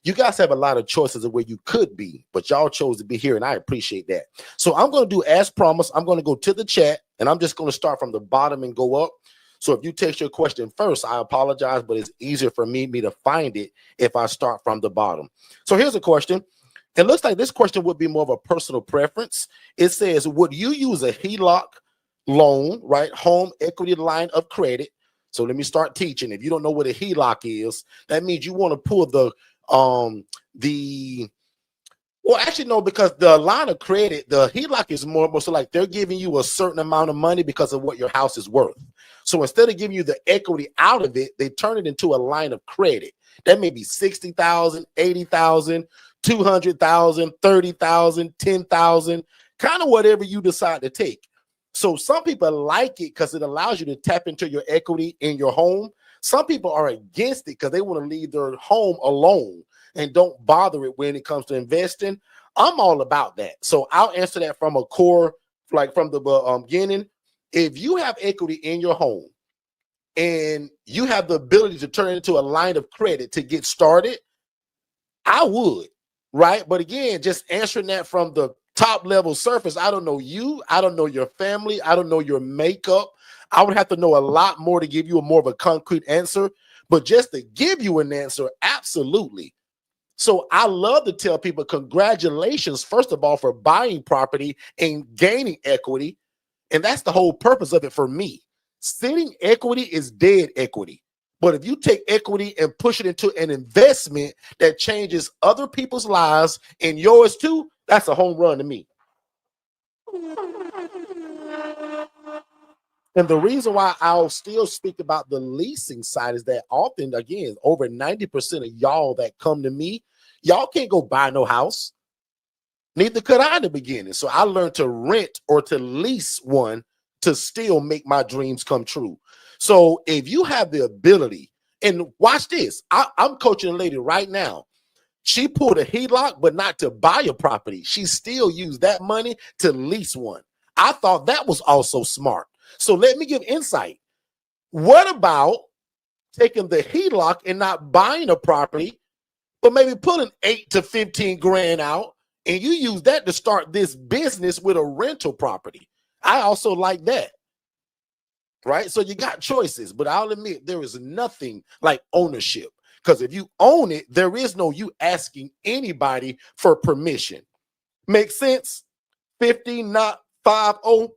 You guys have a lot of choices of where you could be, but y'all chose to be here, and I appreciate that. So I'm going to do as promised. I'm going to go to the chat, and I'm just going to start from the bottom and go up. So if you text your question first, I apologize, but it's easier for me to find it if I start from the bottom. So here's a question. It looks like this question would be more of a personal preference. It says, would you use a HELOC loan, right? Home equity line of credit. So let me start teaching. If you don't know what a HELOC is, that means you want to pull well, actually, no, because the line of credit, the HELOC is more so like they're giving you a certain amount of money because of what your house is worth. So instead of giving you the equity out of it, they turn it into a line of credit. That may be 60,000, 80,000, 200,000, 30,000, 10,000, kind of whatever you decide to take. So some people like it because it allows you to tap into your equity in your home. Some people are against it because they want to leave their home alone and don't bother it when it comes to investing. I'm all about that. So I'll answer that from a core, like from the beginning. If you have equity in your home and you have the ability to turn it into a line of credit to get started, I would, right? But again, just answering that from the top level surface, I don't know you, I don't know your family, I don't know your makeup. I would have to know a lot more to give you a more of a concrete answer. But just to give you an answer, absolutely. So I love to tell people, congratulations, first of all, for buying property and gaining equity. And that's the whole purpose of it for me. Sitting equity is dead equity. But if you take equity and push it into an investment that changes other people's lives and yours too, that's a home run to me. And the reason why I'll still speak about the leasing side is that often, again, over 90% of y'all that come to me, y'all can't go buy no house. Neither could I in the beginning. So I learned to rent or to lease one to still make my dreams come true. So if you have the ability, and watch this, I'm coaching a lady right now. She pulled a HELOC, but not to buy a property. She still used that money to lease one. I thought that was also smart. So let me give insight. What about taking the HELOC and not buying a property, but maybe putting 8 to 15 grand out, and you use that to start this business with a rental property? I also like that, right? So you got choices, but I'll admit there is nothing like ownership, because if you own it, there is no you asking anybody for permission. Make sense? 50, not 50.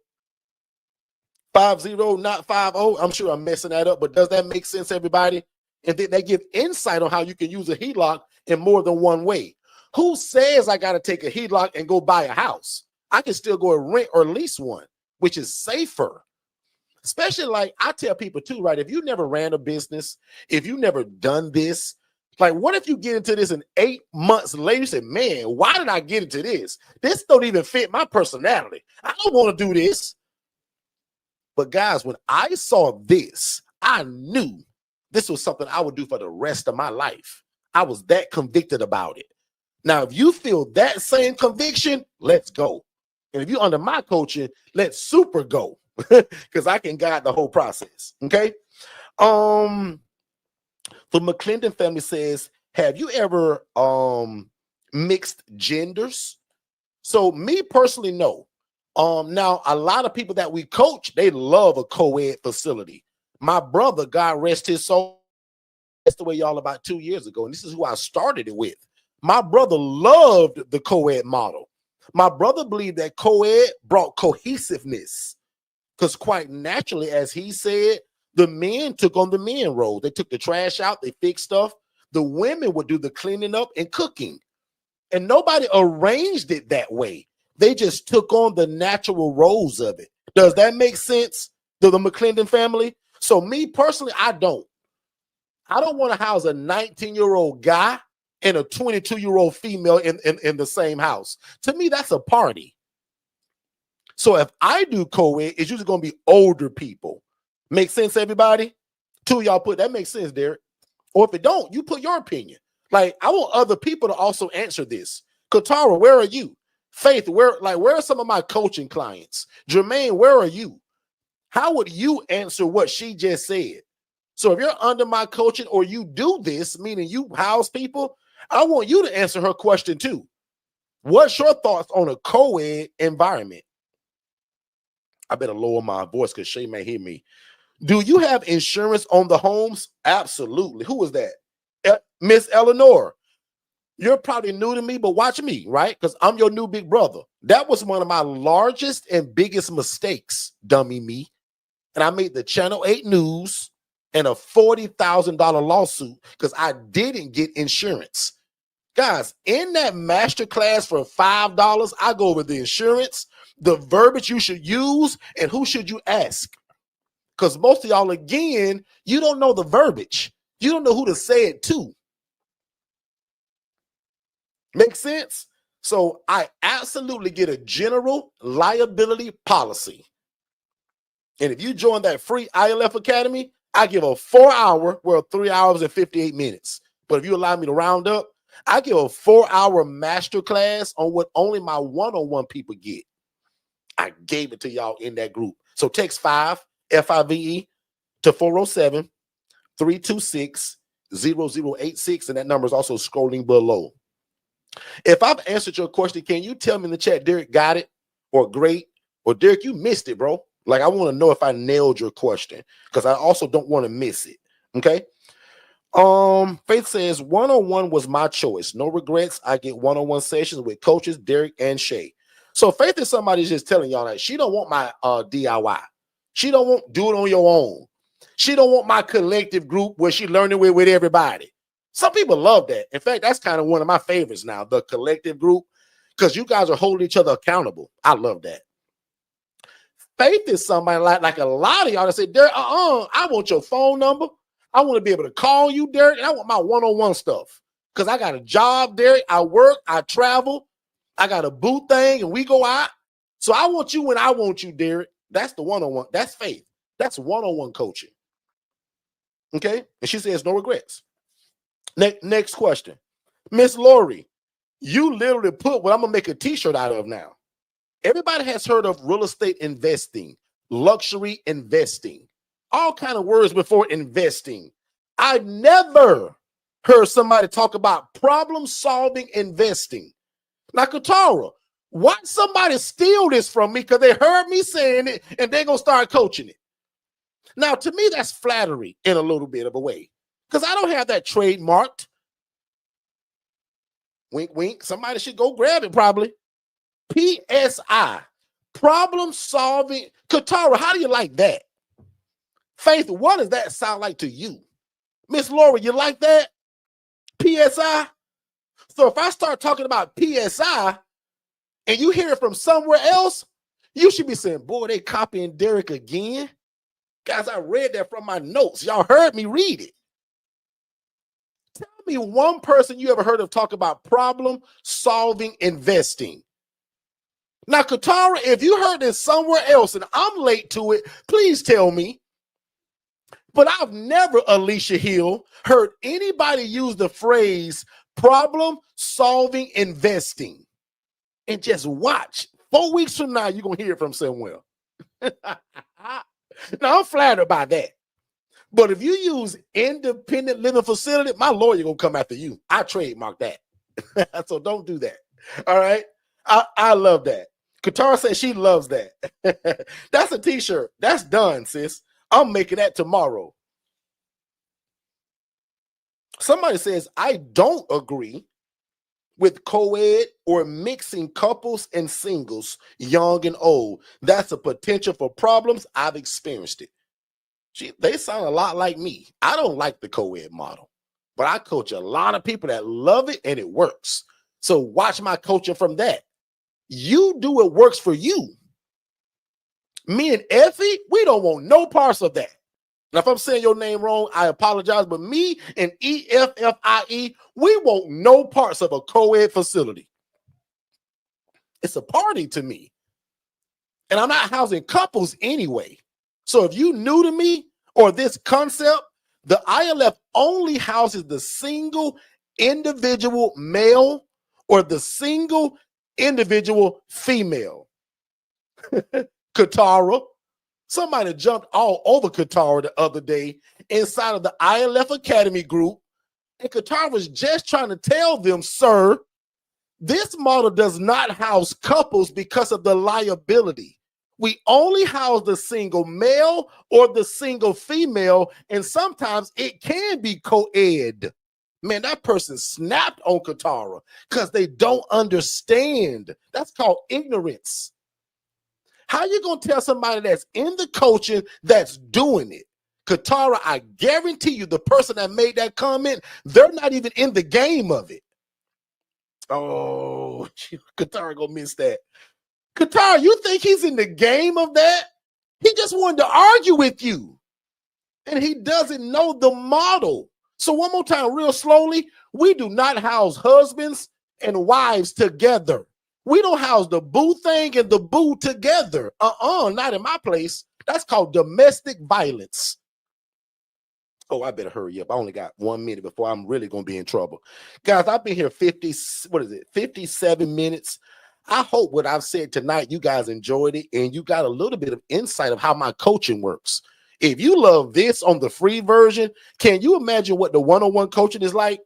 50, not 50. I'm sure I'm messing that up, but does that make sense, everybody? And then they give insight on how you can use a HELOC in more than one way. Who says I got to take a HELOC and go buy a house? I can still go and rent or lease one, which is safer. Especially like I tell people too, right? If you never ran a business, if you never done this, like what if you get into this and 8 months later, you say, man, why did I get into this? This don't even fit my personality. I don't want to do this. But guys, when I saw this, I knew this was something I would do for the rest of my life. I was that convicted about it. Now, if you feel that same conviction, let's go. And if you're under my coaching, let's super go. Because I can guide the whole process. Okay. The McClendon family says, have you ever mixed genders? So me personally, no. Now a lot of people that we coach, they love a co-ed facility. My brother, God rest his soul, passed away y'all about 2 years ago, and this is who I started it with. My brother loved the co-ed model. My brother believed that co-ed brought cohesiveness. Because quite naturally, as he said, the men took on the men role. They took the trash out, they fixed stuff. The women would do the cleaning up and cooking. And nobody arranged it that way. They just took on the natural roles of it. Does that make sense to the McClendon family? So me personally, I don't want to house a 19-year-old guy and a 22-year-old female in the same house. To me, that's a party. So if I do co-ed, it's usually going to be older people. Make sense, everybody? Two of y'all put, that makes sense, Derek. Or if it don't, you put your opinion. Like, I want other people to also answer this. Katara, where are you? Faith, where are some of my coaching clients? Jermaine, where are you? How would you answer what she just said? So if you're under my coaching or you do this, meaning you house people, I want you to answer her question too. What's your thoughts on a co-ed environment? I better lower my voice because Shay may hear me. Do you have insurance on the homes? Absolutely. Who is that? Miss Eleanor. You're probably new to me, but watch me, right? Because I'm your new big brother. That was one of my largest and biggest mistakes, dummy me. And I made the Channel 8 News and a $40,000 lawsuit because I didn't get insurance. Guys, in that masterclass for $5, I go over the insurance, the verbiage you should use, and who should you ask? Because most of y'all, again, you don't know the verbiage. You don't know who to say it to. Make sense? So I absolutely get a general liability policy. And if you join that free ILF Academy, I give a 4-hour, well, 3 hours and 58 minutes. But if you allow me to round up, I give a 4-hour masterclass on what only my one-on-one people get. I gave it to y'all in that group. So text 5, F-I-V-E, to 407-326-0086. And that number is also scrolling below. If I've answered your question, can you tell me in the chat, Derek got it, or great, or Derek, you missed it, bro? Like, I want to know if I nailed your question because I also don't want to miss it. Okay. Faith says one-on-one was my choice. No regrets. I get one-on-one sessions with coaches, Derek and Shay. So Faith is somebody just telling y'all that she don't want my DIY. She don't want do it on your own. She don't want my collective group where she learning with everybody. Some people love that. In fact, that's kind of one of my favorites now, the collective group, because you guys are holding each other accountable. I love that. Faith is somebody like a lot of y'all that say, Derek, I want your phone number. I want to be able to call you, Derek, and I want my one-on-one stuff. Because I got a job, Derek. I work, I travel. I got a booth thing, and we go out. So I want you when I want you, Derek. That's the one-on-one. That's Faith. That's one-on-one coaching. Okay? And she says no regrets. Next question. Miss Lori, you literally put what I'm going to make a t-shirt out of now. Everybody has heard of real estate investing, luxury investing, all kind of words before investing. I've never heard somebody talk about problem-solving investing. Now, Katara, why somebody steal this from me because they heard me saying it and they're going to start coaching it? Now, to me, that's flattery in a little bit of a way because I don't have that trademarked. Wink, wink. Somebody should go grab it probably. PSI, problem solving. Katara, how do you like that? Faith, what does that sound like to you? Miss Laura, you like that? PSI? So if I start talking about PSI and you hear it from somewhere else, you should be saying, boy, they copying Derek again. Guys, I read that from my notes. Y'all heard me read it. Tell me one person you ever heard of talk about problem solving investing. Now, Katara, if you heard this somewhere else and I'm late to it, please tell me. But I've never, Alicia Hill, heard anybody use the phrase problem solving investing. And just watch. 4 weeks from now, you're going to hear it from somewhere. Now, I'm flattered by that. But if you use independent living facility, my lawyer going to come after you. I trademark that. So don't do that. All right? I love that. Katara says she loves that. That's a t-shirt. That's done, sis. I'm making that tomorrow. Somebody says, I don't agree with co-ed or mixing couples and singles, young and old. That's a potential for problems. I've experienced it. They sound a lot like me. I don't like the co-ed model, but I coach a lot of people that love it and it works. So watch my coaching from that. You do what works for you. Me and Effie, we don't want no parts of that. Now, if I'm saying your name wrong, I apologize, but me and EFFIE, we want no parts of a co-ed facility. It's a party to me. And I'm not housing couples anyway. So if you new to me or this concept, the ILF only houses the single individual male or the single individual female. Katara. Somebody jumped all over Katara the other day inside of the ILF Academy group. And Katara was just trying to tell them, sir, this model does not house couples because of the liability. We only house the single male or the single female, and sometimes it can be co-ed. Man, that person snapped on Katara because they don't understand. That's called ignorance. How you going to tell somebody that's in the coaching that's doing it? Katara, I guarantee you the person that made that comment, they're not even in the game of it. Oh, Katara going to miss that. Katara, you think he's in the game of that? He just wanted to argue with you. And he doesn't know the model. So one more time, real slowly, we do not house husbands and wives together. We don't house the boo thing and the boo together. Not in my place. That's called domestic violence. Oh, I better hurry up. I only got 1 minute before I'm really going to be in trouble. Guys, I've been here 57 minutes. I hope what I've said tonight, you guys enjoyed it and you got a little bit of insight of how my coaching works. If you love this on the free version, can you imagine what the one-on-one coaching is like?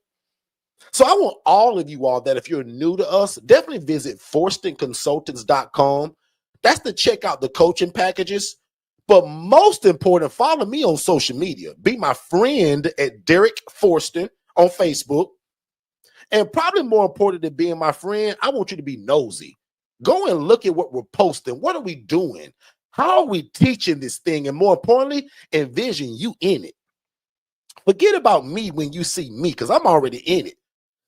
So I want all of you all that if you're new to us, definitely visit forstonconsultants.com. That's to check out the coaching packages. But most important, follow me on social media. Be my friend at Derek Forston on Facebook. And probably more important than being my friend, I want you to be nosy. Go and look at what we're posting. What are we doing? How are we teaching this thing? And more importantly, envision you in it. Forget about me when you see me, because I'm already in it.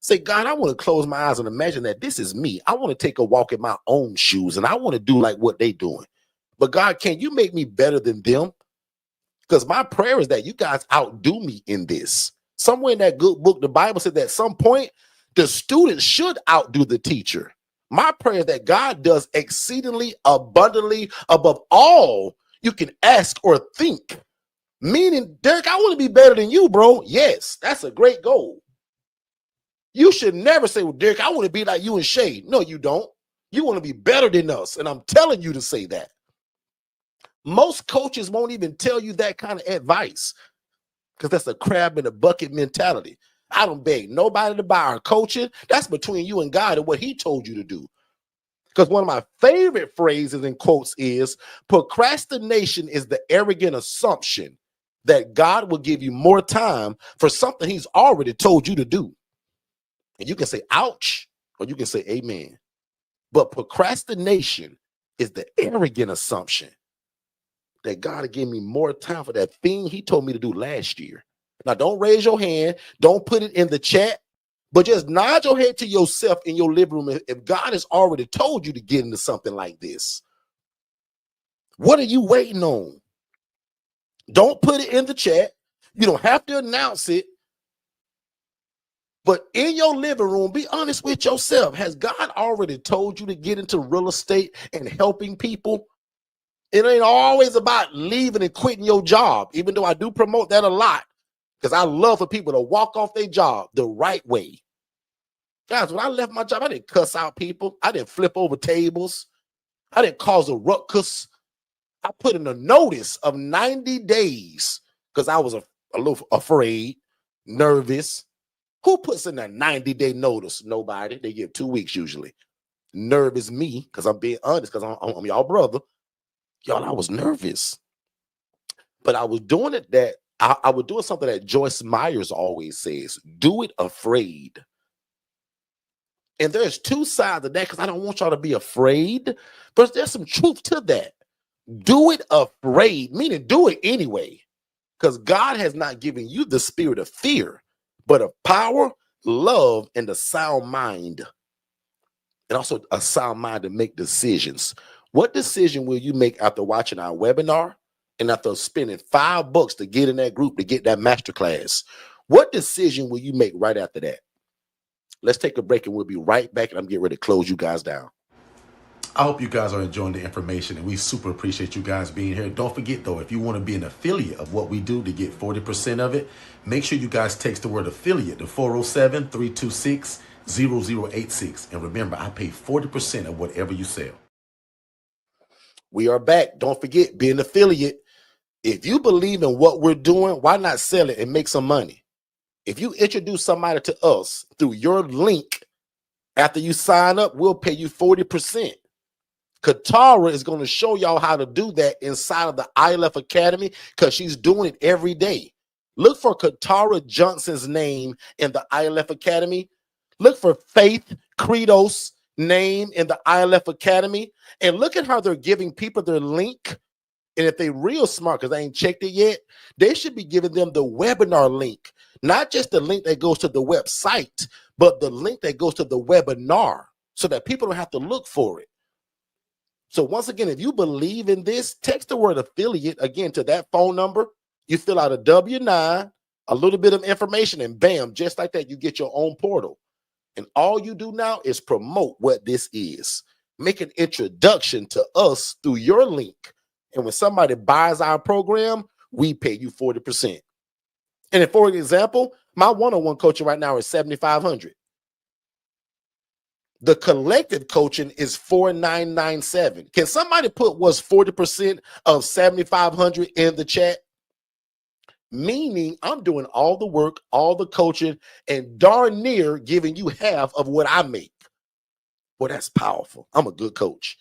Say, God, I want to close my eyes and imagine that this is me. I want to take a walk in my own shoes, and I want to do like what they're doing. But God, can you make me better than them? Because my prayer is that you guys outdo me in this. Somewhere in that good book, the Bible said that at some point, the student should outdo the teacher. My prayer is that God does exceedingly abundantly above all you can ask or think. Meaning, Derek, I want to be better than you, bro. Yes, that's a great goal. You should never say, well, Derek, I want to be like you and Shay. No, you don't. You want to be better than us. And I'm telling you to say that. Most coaches won't even tell you that kind of advice because that's a crab in a bucket mentality. I don't beg nobody to buy our coaching. That's between you and God and what he told you to do. Because one of my favorite phrases in quotes is procrastination is the arrogant assumption that God will give you more time for something he's already told you to do. And you can say, ouch, or you can say, amen. But procrastination is the arrogant assumption that God will give me more time for that thing he told me to do last year. Now, don't raise your hand. Don't put it in the chat. But just nod your head to yourself in your living room if God has already told you to get into something like this. What are you waiting on? Don't put it in the chat. You don't have to announce it. But in your living room, be honest with yourself. Has God already told you to get into real estate and helping people? It ain't always about leaving and quitting your job, even though I do promote that a lot, because I love for people to walk off their job the right way. Guys, when I left my job, I didn't cuss out people. I didn't flip over tables. I didn't cause a ruckus. I put in a notice of 90 days because I was a little afraid, nervous. Who puts in a 90-day notice? Nobody. They give 2 weeks usually. Nervous me, because I'm being honest, because I'm y'all brother. Y'all, I was nervous. But I was doing it I was doing something that Joyce Myers always says, do it afraid. And there's two sides of that, because I don't want y'all to be afraid, but there's some truth to that. Do it afraid, meaning do it anyway, because God has not given you the spirit of fear, but of power, love, and a sound mind. And also a sound mind to make decisions. What decision will you make after watching our webinar and after spending $5 to get in that group to get that masterclass? What decision will you make right after that? Let's take a break and we'll be right back, and I'm getting ready to close you guys down. I hope you guys are enjoying the information, and we super appreciate you guys being here. Don't forget, though, if you want to be an affiliate of what we do to get 40% of it, make sure you guys text the word affiliate to 407-326-0086. And remember, I pay 40% of whatever you sell. We are back. Don't forget, be an affiliate. If you believe in what we're doing, why not sell it and make some money? If you introduce somebody to us through your link, after you sign up, we'll pay you 40%. Katara is going to show y'all how to do that inside of the ILF Academy, because she's doing it every day. Look for Katara Johnson's name in the ILF Academy. Look for Faith Credos' name in the ILF Academy. And look at how they're giving people their link. And if they're real smart, because I ain't checked it yet, they should be giving them the webinar link. Not just the link that goes to the website, but the link that goes to the webinar, so that people don't have to look for it. So once again, if you believe in this, text the word affiliate again to that phone number. You fill out a W-9, a little bit of information, and bam, just like that, you get your own portal. And all you do now is promote what this is. Make an introduction to us through your link. And when somebody buys our program, we pay you 40%. And for example, my one-on-one coaching right now is $7,500. The collective coaching is $4,997. Can somebody put what's 40% of $7,500 in the chat? Meaning I'm doing all the work, all the coaching, and darn near giving you half of what I make. Well, that's powerful. I'm a good coach.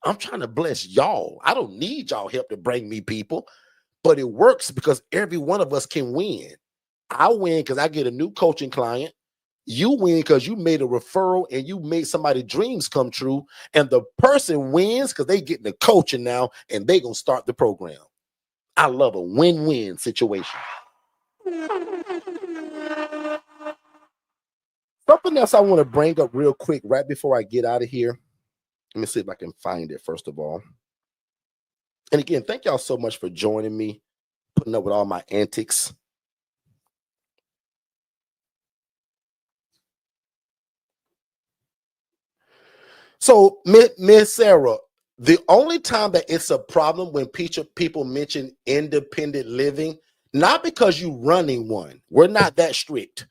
I'm trying to bless y'all. I don't need y'all help to bring me people, but it works because every one of us can win. I win because I get a new coaching client. You win because you made a referral and you made somebody's dreams come true. And the person wins because they getting the coaching now and they going to start the program. I love a win-win situation. Something else I want to bring up real quick right before I get out of here. Let me see if I can find it first of all. And again, thank y'all so much for joining me, putting up with all my antics. So, Miss Sarah, the only time that it's a problem when people mention independent living, not because you're running one, we're not that strict,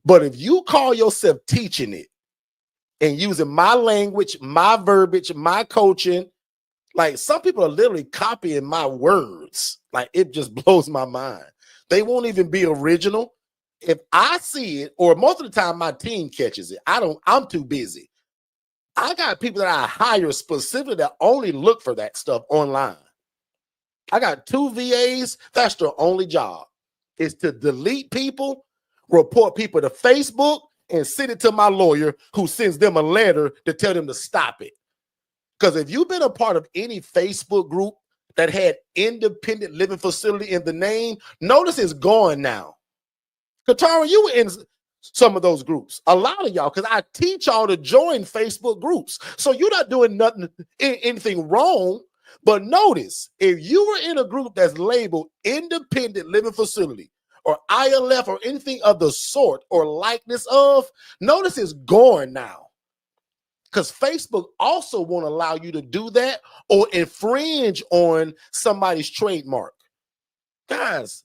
but if you call yourself teaching it and using my language, my verbiage, my coaching, like some people are literally copying my words. Like it just blows my mind. They won't even be original. If I see it, or most of the time my team catches it, I'm too busy. I got people that I hire specifically that only look for that stuff online. I got 2 VAs. That's their only job is to delete people, report people to Facebook, and send it to my lawyer who sends them a letter to tell them to stop it. Because if you've been a part of any Facebook group that had independent living facility in the name, notice it's gone now. Katara, you were in some of those groups. A lot of y'all, because I teach y'all to join Facebook groups. So you're not doing anything wrong. But notice, if you were in a group that's labeled independent living facility or ILF or anything of the sort or likeness of, notice it's gone now. Because Facebook also won't allow you to do that or infringe on somebody's trademark. Guys,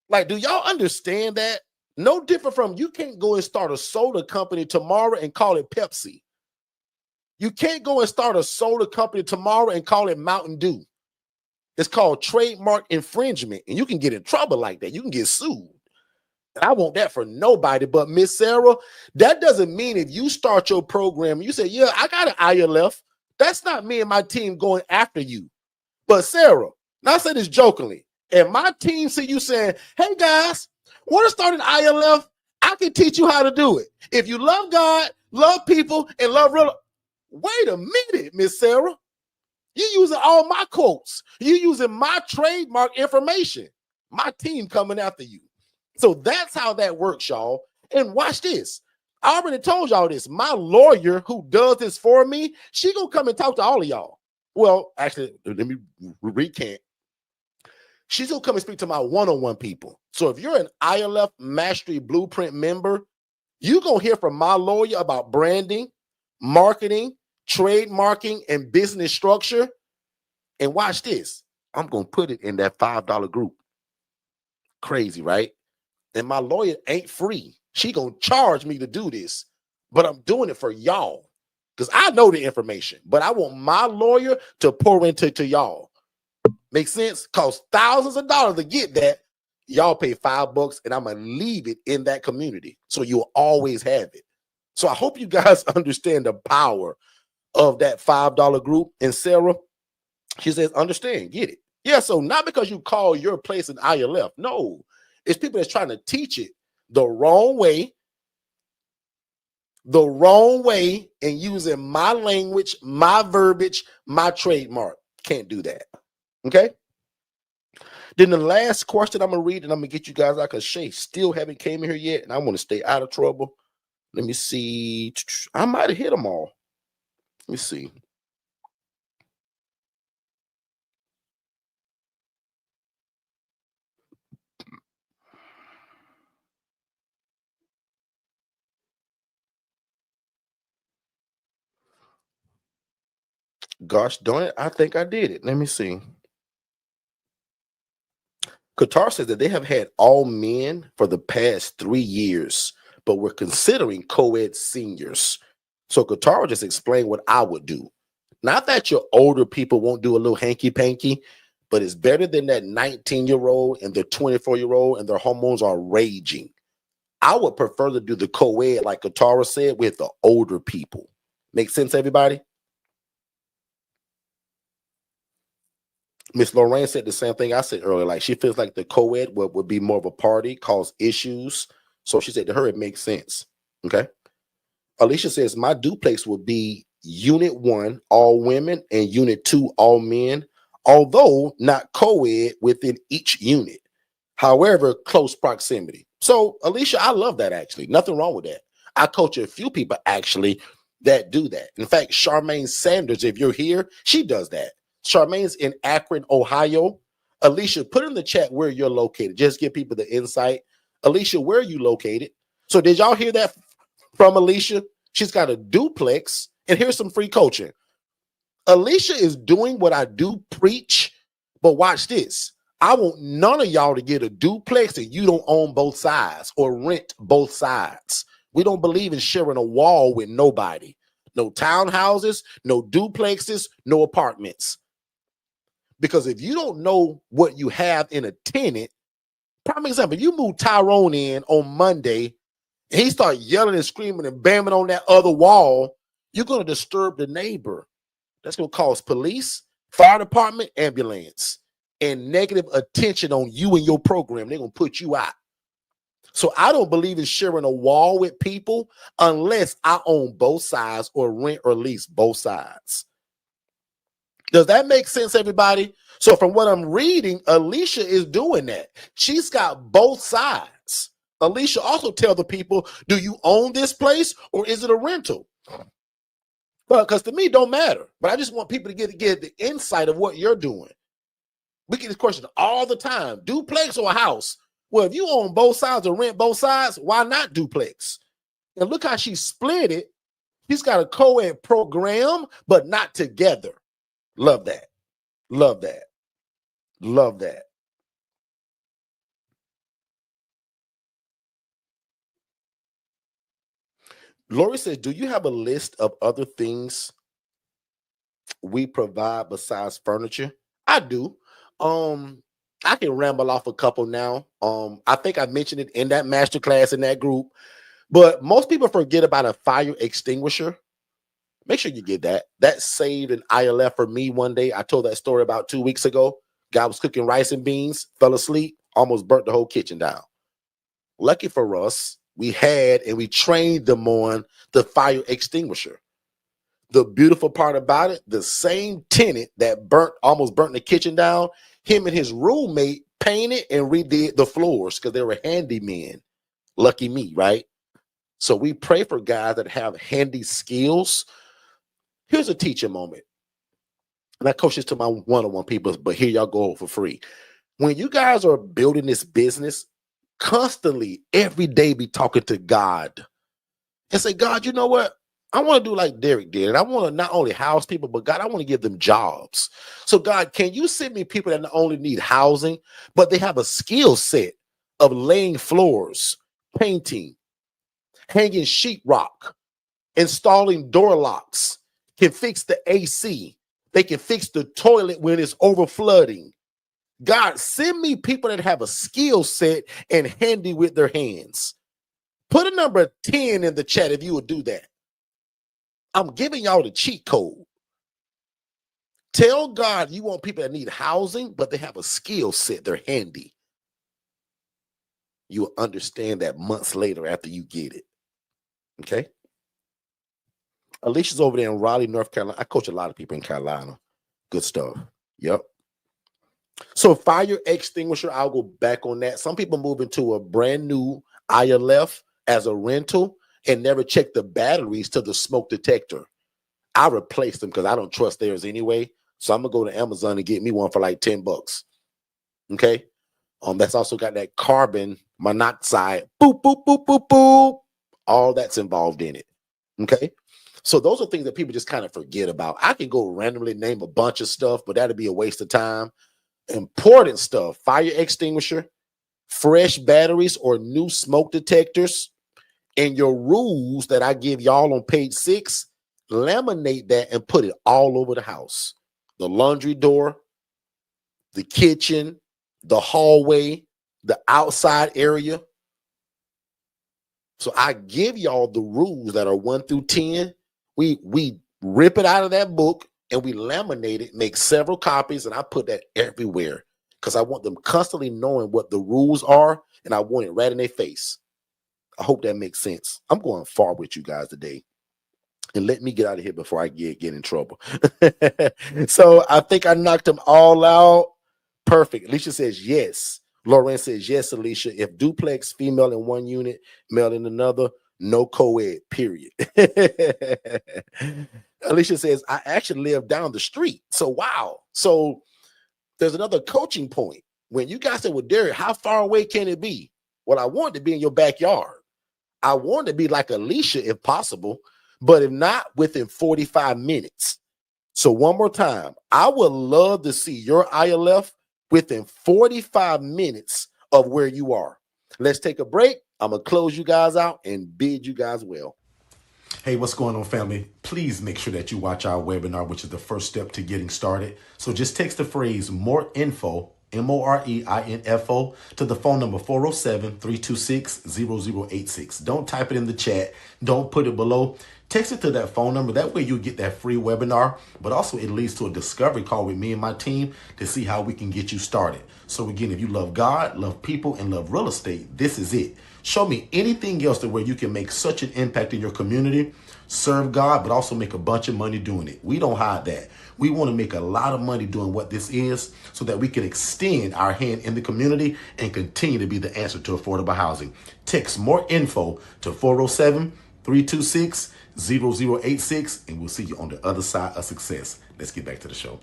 like, do y'all understand that? No different from you can't go and start a soda company tomorrow and call it Pepsi. You can't go and start a soda company tomorrow and call it Mountain Dew. It's called trademark infringement, and you can get in trouble like that. You can get sued. And I want that for nobody but Miss Sarah. That doesn't mean if you start your program, you say, yeah, I got an ILF. That's not me and my team going after you. But Sarah, now I say this jokingly, and my team see you saying, hey guys, want to start an ILF? I can teach you how to do it. If you love God, love people, and love real. Wait a minute, Miss Sarah. You using all my quotes. You using my trademark information. My team coming after you. So that's how that works, y'all. And watch this. I already told y'all this. My lawyer who does this for me, she gonna come and talk to all of y'all. Well, actually, let me recant. She's gonna come and speak to my one-on-one people. So if you're an ILF Mastery Blueprint member, you're gonna hear from my lawyer about branding, marketing, trademarking, and business structure. And watch this. I'm gonna put it in that $5 group. Crazy, right? And my lawyer ain't free. She gonna charge me to do this, but I'm doing it for y'all because I know the information. But I want my lawyer to pour into y'all. Make sense? Cost thousands of dollars to get that. Y'all pay $5 and I'm gonna leave it in that community so you'll always have it. So I hope you guys understand the power of that $5 group. And Sarah, she says, understand, get it. Yeah, so not because you call your place an ILF. No, it's people that's trying to teach it the wrong way, and using my language, my verbiage, my trademark. Can't do that. Okay. Then the last question I'm gonna read, and I'm gonna get you guys out because Shay still haven't came in here yet, and I want to stay out of trouble. Let me see. I might have hit them all. Let me see. Gosh darn it, I think I did it. Let me see. Qatar says that they have had all men for the past 3 years, but we're considering co-ed seniors. So Qatar just explained what I would do. Not that your older people won't do a little hanky-panky, but it's better than that 19-year-old and the 24-year-old and their hormones are raging. I would prefer to do the co-ed, like Qatar said, with the older people. Make sense, everybody? Miss Lorraine said the same thing I said earlier. Like, she feels like the co-ed would be more of a party, cause issues. So she said to her, it makes sense. Okay. Alicia says, my duplex would be unit 1, all women, and unit 2, all men, although not co-ed within each unit. However, close proximity. So, Alicia, I love that, actually. Nothing wrong with that. I coach a few people, actually, that do that. In fact, Charmaine Sanders, if you're here, she does that. Charmaine's in Akron, Ohio. Alicia, put in the chat where you're located. Just give people the insight. Alicia, where are you located? So did y'all hear that from Alicia? She's got a duplex, and here's some free coaching. Alicia is doing what I do preach, but watch this. I want none of y'all to get a duplex and you don't own both sides or rent both sides. We don't believe in sharing a wall with nobody. No townhouses, no duplexes, no apartments. Because if you don't know what you have in a tenant, prime example, if you move Tyrone in on Monday and he start yelling and screaming and banging on that other wall, you're going to disturb the neighbor. That's going to cause police, fire department, ambulance, and negative attention on you and your program. They're going to put you out. So I don't believe in sharing a wall with people unless I own both sides or rent or lease both sides. Does that make sense, everybody? So from what I'm reading, Alicia is doing that. She's got both sides. Alicia, also tell the people, do you own this place or is it a rental? Because to me, it don't matter. But I just want people to get the insight of what you're doing. We get this question all the time. Duplex or a house? Well, if you own both sides or rent both sides, why not duplex? And look how she split it. She's got a co-ed program, but not together. Love that. Love that. Love that. Lori says, do you have a list of other things we provide besides furniture? I do. I can ramble off a couple now. I think I mentioned it in that masterclass in that group, but most people forget about a fire extinguisher. Make sure you get that. That saved an ILF for me one day. I told that story about 2 weeks ago. Guy was cooking rice and beans, fell asleep, almost burnt the whole kitchen down. Lucky for us, we had and we trained them on the fire extinguisher. The beautiful part about it, the same tenant that almost burnt the kitchen down, him and his roommate painted and redid the floors because they were handymen. Lucky me, right? So we pray for guys that have handy skills. Here's a teaching moment. And I coach this to my one-on-one people, but here y'all go for free. When you guys are building this business, constantly, every day be talking to God and say, God, you know what? I want to do like Derek did. And I want to not only house people, but God, I want to give them jobs. So God, can you send me people that not only need housing, but they have a skill set of laying floors, painting, hanging sheetrock, installing door locks, can fix the AC. They can fix the toilet when it's over flooding. God, send me people that have a skill set and handy with their hands. Put a number 10 in the chat if you would do that. I'm giving y'all the cheat code. Tell God you want people that need housing, but they have a skill set. They're handy. You'll understand that months later after you get it. Okay? Alicia's over there in Raleigh, North Carolina. I coach a lot of people in Carolina. Good stuff. Yep. So fire extinguisher, I'll go back on that. Some people move into a brand new ILF as a rental and never check the batteries to the smoke detector. I replaced them because I don't trust theirs anyway. So I'm gonna go to Amazon and get me one for like $10. Okay. That's also got that carbon monoxide. Boop, boop, boop, boop, boop. All that's involved in it. Okay. So those are things that people just kind of forget about. I can go randomly name a bunch of stuff, but that'd be a waste of time. Important stuff: fire extinguisher, fresh batteries or new smoke detectors, and your rules that I give y'all on page 6, laminate that and put it all over the house. The laundry door, the kitchen, the hallway, the outside area. So I give y'all the rules that are 1 through 10. We rip it out of that book and we laminate it, make several copies, and I put that everywhere because I want them constantly knowing what the rules are, and I want it right in their face. I hope that makes sense. I'm going far with you guys today. And let me get out of here before I get in trouble. So I think I knocked them all out. Perfect. Alicia says yes. Lauren says yes, Alicia. If duplex, female in one unit, male in another, no co-ed, period. Alicia says, I actually live down the street. So wow. So there's another coaching point. When you guys say, well, Derek, how far away can it be? Well, I want it to be in your backyard. I want it to be like Alicia if possible, but if not, within 45 minutes. So one more time, I would love to see your ILF within 45 minutes of where you are. Let's take a break. I'm going to close you guys out and bid you guys well. Hey, what's going on, family? Please make sure that you watch our webinar, which is the first step to getting started. So just text the phrase more info, MOREINFO, to the phone number 407-326-0086. Don't type it in the chat. Don't put it below. Text it to that phone number. That way you'll get that free webinar, but also it leads to a discovery call with me and my team to see how we can get you started. So again, if you love God, love people, and love real estate, this is it. Show me anything else to where you can make such an impact in your community, serve God, but also make a bunch of money doing it. We don't hide that. We want to make a lot of money doing what this is so that we can extend our hand in the community and continue to be the answer to affordable housing. Text more info to 407-326-0086, and we'll see you on the other side of success. Let's get back to the show.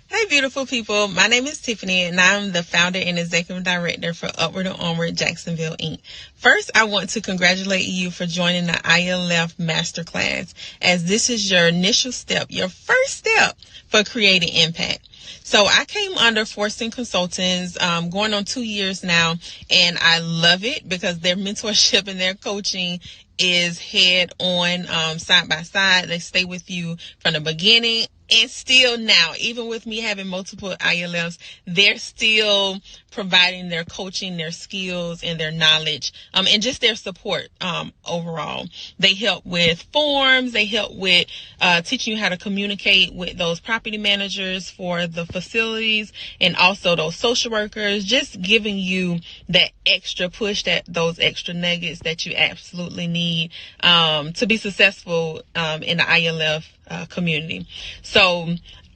Hey, beautiful people. My name is Tiffany, and I'm the founder and executive director for Upward Onward Jacksonville Inc. First, I want to congratulate you for joining the ILF Masterclass, as this is your initial step, your first step for creating impact. So I came under Forston Consultants, going on 2 years now, and I love it because their mentorship and their coaching is head on, side by side. They stay with you from the beginning and still now, even with me having multiple ILFs, they're still providing their coaching, their skills, and their knowledge, and just their support overall. They help with forms. They help with teaching you how to communicate with those property managers for the facilities and also those social workers, just giving you that extra push, those extra nuggets that you absolutely need to be successful in the ILF community. So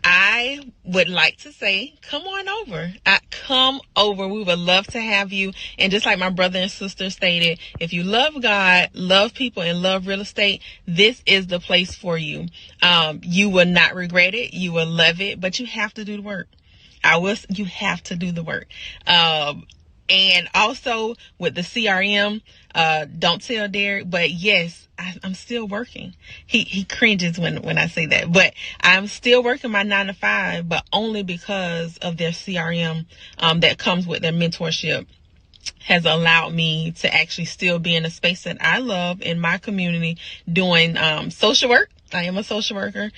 I would like to say, come on over. Come over. We would love to have you. And just like my brother and sister stated, if you love God, love people, and love real estate, this is the place for you. You will not regret it. You will love it, but you have to do the work. You have to do the work. And also with the CRM, don't tell Derek, but yes, I'm still working. He cringes when I say that, but I'm still working my 9 to 5, but only because of their CRM, that comes with their mentorship, has allowed me to actually still be in a space that I love in my community, doing social work. I am a social worker,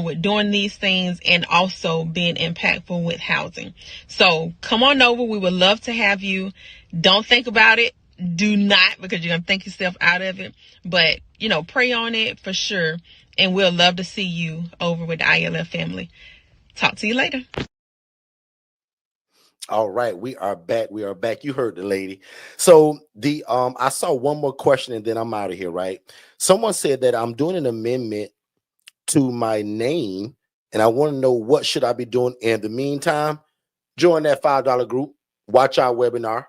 with doing these things and also being impactful with housing. So come on over. We would love to have you. Don't think about it. Do not, because you're going to think yourself out of it. But, pray on it for sure. And we'll love to see you over with the ILF family. Talk to you later. All right, we are back. We are back. You heard the lady. So I saw one more question and then I'm out of here, right? Someone said that I'm doing an amendment to my name and I want to know what should I be doing in the meantime. Join that $5 group. Watch our webinar.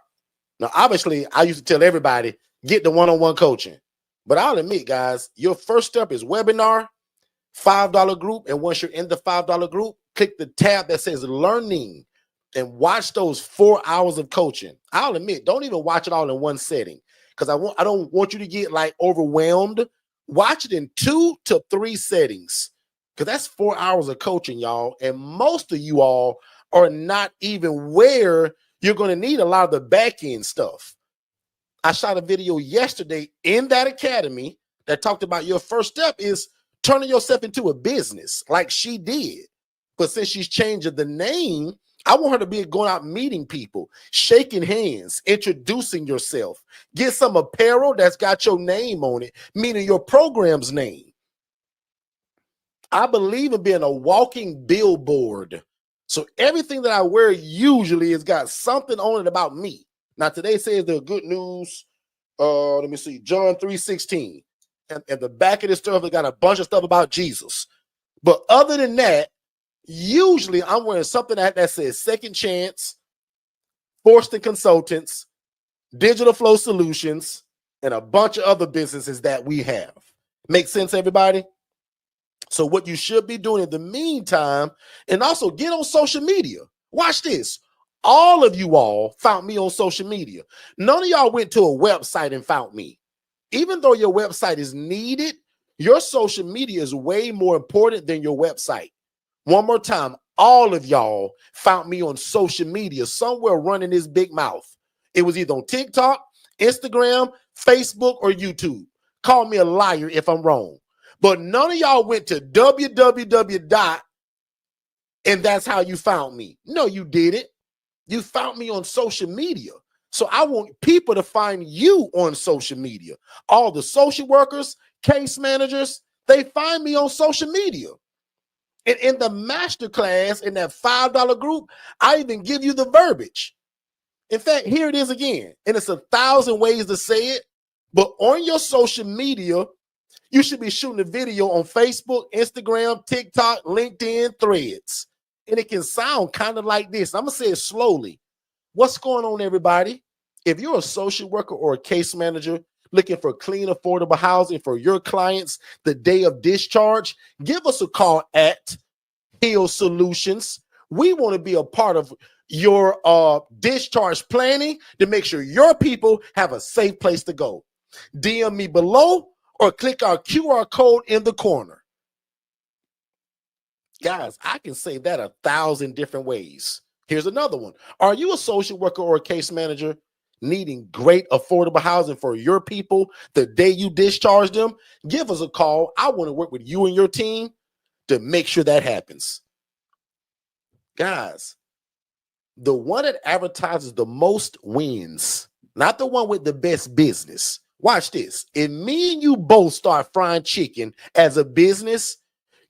Now, obviously, I used to tell everybody, get the one-on-one coaching. But I'll admit, guys, your first step is webinar, $5 group. And once you're in the $5 group, click the tab that says learning and watch those 4 hours of coaching. I'll admit, don't even watch it all in one setting because I don't want you to get like overwhelmed. Watch it in 2 to 3 settings because that's 4 hours of coaching, y'all. And most of you all are not even where you're going to need a lot of the back end stuff. I shot a video yesterday in that academy that talked about your first step is turning yourself into a business like she did. But since she's changed the name, I want her to be going out meeting people, shaking hands, introducing yourself. Get some apparel that's got your name on it, meaning your program's name. I believe in being a walking billboard. So everything that I wear usually has got something on it about me. Now today says the good news. Let me see, John 3:16. And at the back of this stuff, it got a bunch of stuff about Jesus. But other than that, usually I'm wearing something that says Second Chance, Forston Consultants, Digital Flow Solutions, and a bunch of other businesses that we have. Make sense, everybody? So what you should be doing in the meantime, and also get on social media. Watch this. All of you all found me on social media. None of y'all went to a website and found me. Even though your website is needed, your social media is way more important than your website. One more time, all of y'all found me on social media, somewhere running this big mouth. It was either on TikTok, Instagram, Facebook, or YouTube. Call me a liar if I'm wrong. But none of y'all went to www. And that's how you found me. No, you didn't. You found me on social media. So I want people to find you on social media. All the social workers, case managers, they find me on social media. And in the masterclass, in that $5 group, I even give you the verbiage. In fact, here it is again. And it's 1,000 ways to say it. But on your social media, you should be shooting a video on Facebook, Instagram, TikTok, LinkedIn, Threads. And it can sound kind of like this. I'm going to say it slowly. What's going on, everybody? If you're a social worker or a case manager looking for clean, affordable housing for your clients the day of discharge, give us a call at Heal Solutions. We want to be a part of your discharge planning to make sure your people have a safe place to go. DM me below or click our QR code in the corner. Guys, I can say that 1,000 different ways. Here's another one. Are you a social worker or a case manager needing great affordable housing for your people the day you discharge them? Give us a call. I want to work with you and your team to make sure that happens. Guys, the one that advertises the most wins, not the one with the best business. Watch this. If me and you both start frying chicken as a business,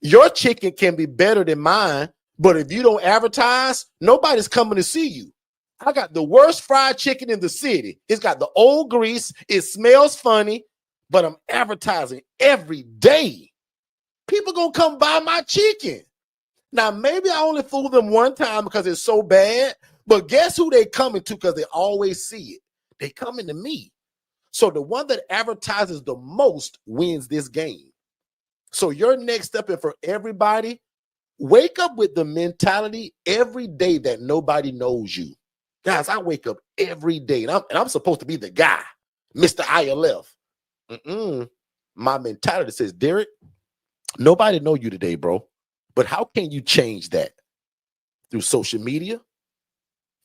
your chicken can be better than mine, but if you don't advertise, nobody's coming to see you. I got the worst fried chicken in the city. It's got the old grease. It smells funny, but I'm advertising every day. People gonna come buy my chicken. Now, maybe I only fool them one time because it's so bad, but guess who they coming to because they always see it? They coming to me. So the one that advertises the most wins this game. So your next step, and for everybody, wake up with the mentality every day that nobody knows you. Guys, I wake up every day, and I'm supposed to be the guy, Mr. ILF. My mentality says, Derek, nobody know you today, bro. But how can you change that? Through social media,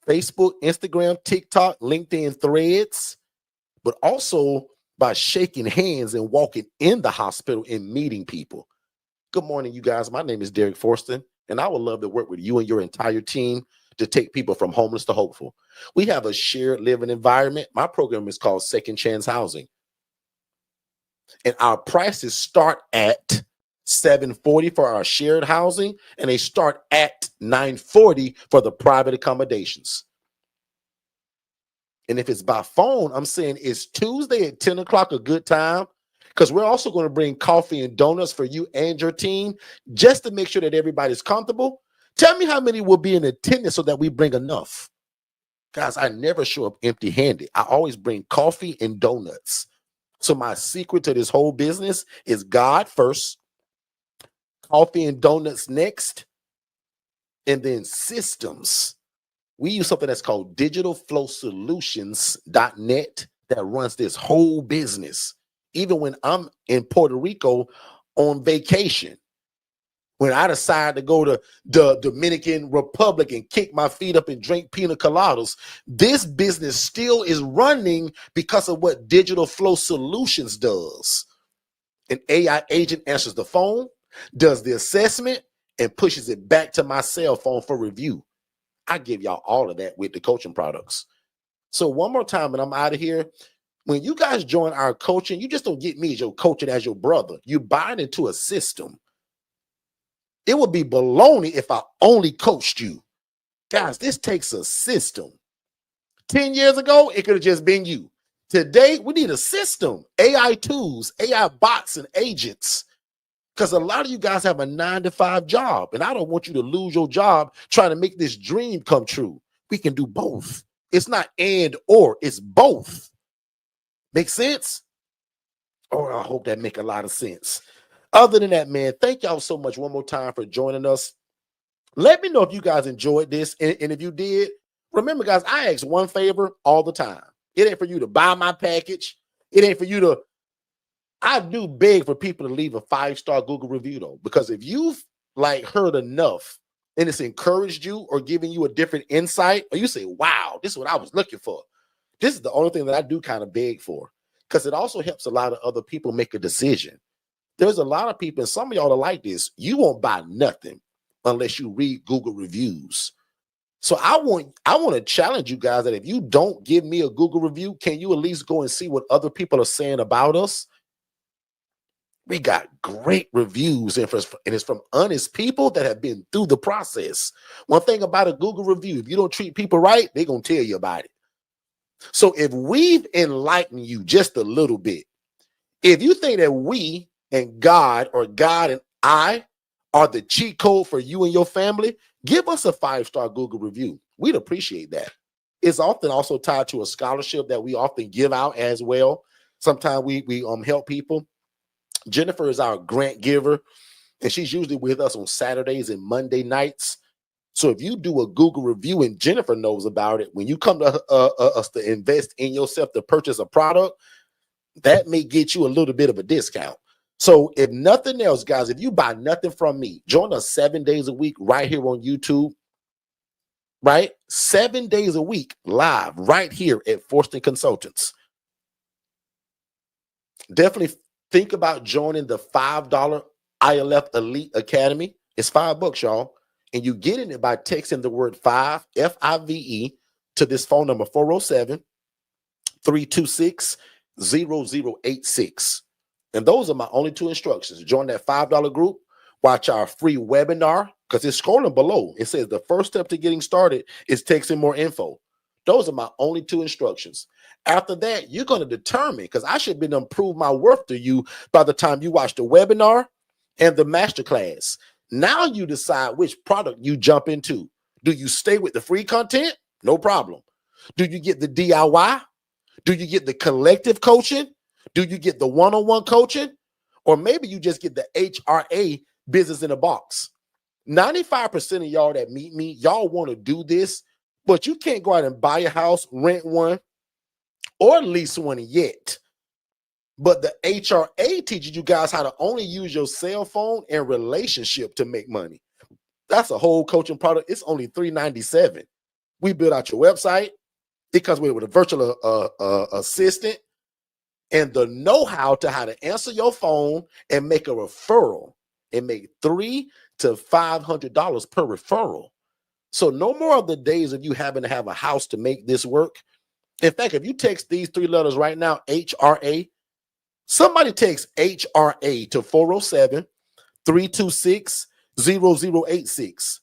Facebook, Instagram, TikTok, LinkedIn, Threads, but also by shaking hands and walking in the hospital and meeting people. Good morning, you guys. My name is Derek Forston, and I would love to work with you and your entire team to take people from homeless to hopeful. We have a shared living environment. My program is called Second Chance Housing. And our prices start at $740 for our shared housing, and they start at $940 for the private accommodations. And if it's by phone, I'm saying it's Tuesday at 10 o'clock a good time, because we're also going to bring coffee and donuts for you and your team just to make sure that everybody's comfortable. Tell me how many will be in attendance so that we bring enough. Guys, I never show up empty-handed. I always bring coffee and donuts. So my secret to this whole business is God first, coffee and donuts next, and then systems. We use something that's called digitalflowsolutions.net that runs this whole business. Even when I'm in Puerto Rico on vacation, when I decide to go to the Dominican Republic and kick my feet up and drink pina coladas, this business still is running because of what Digital Flow Solutions does. An AI agent answers the phone, does the assessment, and pushes it back to my cell phone for review. I give y'all all of that with the coaching products. So one more time, and I'm out of here. When you guys join our coaching, you just don't get me as your coach and as your brother. You buy it into a system. It would be baloney if I only coached you. Guys, this takes a system. 10 years ago, it could have just been you. Today, we need a system, AI tools, AI bots, and agents. Because a lot of you guys have a 9-to-5 job, and I don't want you to lose your job trying to make this dream come true. We can do both. It's not and or, it's both. Make sense? Oh, I hope that make a lot of sense. Other than that, man, thank y'all so much one more time for joining us. Let me know if you guys enjoyed this. And if you did, remember, guys, I ask one favor all the time. It ain't for you to buy my package. It ain't for you to, I do beg for people to leave a 5-star Google review, though, because if you've heard enough and it's encouraged you or given you a different insight, or you say, wow, this is what I was looking for. This is the only thing that I do kind of beg for, because it also helps a lot of other people make a decision. There's a lot of people, and some of y'all are like this. You won't buy nothing unless you read Google reviews. So I want to challenge you guys that if you don't give me a Google review, can you at least go and see what other people are saying about us? We got great reviews, and it's from honest people that have been through the process. One thing about a Google review, if you don't treat people right, they're going to tell you about it. So if we've enlightened you just a little bit, if you think that we and God, or God and I, are the cheat code for you and your family, give us a 5-star Google review. We'd appreciate that. It's often also tied to a scholarship that we often give out as well. Sometimes we help people. Jennifer is our grant giver, and she's usually with us on Saturdays and Monday nights. So if you do a Google review and Jennifer knows about it, when you come to us to invest in yourself to purchase a product, that may get you a little bit of a discount. So if nothing else, guys, if you buy nothing from me, join us 7 days a week right here on YouTube, right? 7 days a week live right here at Forston Consultants. Definitely think about joining the $5 ILF Elite Academy. It's $5, y'all. And you get in it by texting the word 5, F-I-V-E, to this phone number, 407-326-0086. And those are my only 2 instructions. Join that $5 group. Watch our free webinar, because it's scrolling below. It says the first step to getting started is texting more info. Those are my only 2 instructions. After that, you're going to determine, because I should be able to prove my worth to you by the time you watch the webinar and the masterclass. Now you decide which product you jump into. Do you stay with the free content? No problem. Do you get the DIY? Do you get the collective coaching? Do you get the one-on-one coaching? Or maybe you just get the HRA business in a box. 95% of y'all that meet me, y'all want to do this, but you can't go out and buy a house, rent one, or lease one yet. But the HRA teaches you guys how to only use your cell phone and relationship to make money. That's a whole coaching product. It's only $397. We build out your website. It comes with a virtual assistant and the know-how to how to answer your phone and make a referral and make $300 to $500 per referral. So no more of the days of you having to have a house to make this work. In fact, if you text these 3 letters right now, HRA, somebody text HRA to 407-326-0086.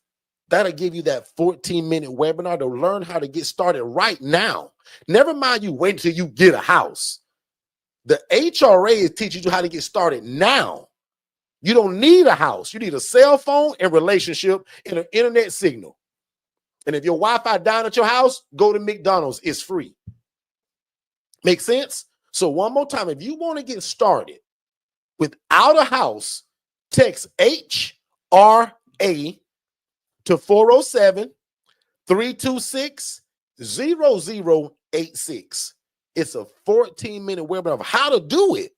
That'll give you that 14-minute webinar to learn how to get started right now. Never mind you wait until you get a house. The HRA is teaching you how to get started now. You don't need a house. You need a cell phone and relationship and an internet signal. And if your Wi-Fi down at your house, go to McDonald's. It's free. Make sense? So one more time, if you want to get started without a house, text HRA to 407-326-0086. It's a 14-minute webinar of how to do it.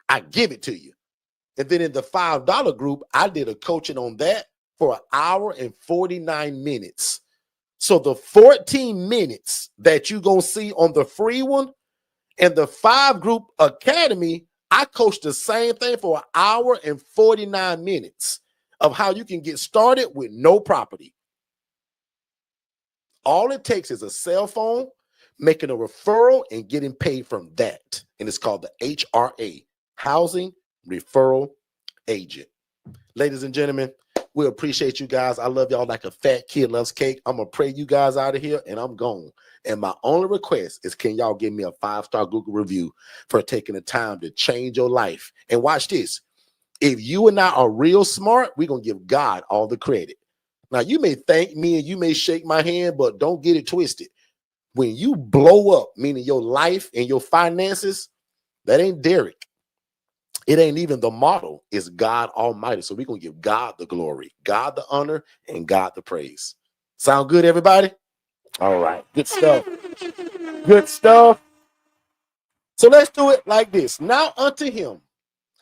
I give it to you. And then in the $5 group, I did a coaching on that for 1 hour and 49 minutes. So the 14 minutes that you're going to see on the free one and the 5 group academy, I coached the same thing for 1 hour and 49 minutes of how you can get started with no property. All it takes is a cell phone, making a referral, and getting paid from that. And it's called the HRA, Housing Referral Agent. Ladies and gentlemen, we appreciate you guys. I love y'all like a fat kid loves cake. I'm going to pray you guys out of here, and I'm gone. And my only request is, can y'all give me a 5-star Google review for taking the time to change your life? And watch this. If you and I are real smart, we're going to give God all the credit. Now, you may thank me and you may shake my hand, but don't get it twisted. When you blow up, meaning your life and your finances, that ain't Derek. It ain't even the model. It's God Almighty. So we're going to give God the glory, God the honor, and God the praise. Sound good, everybody? All right. Good stuff. Good stuff. So let's do it like this. Now unto him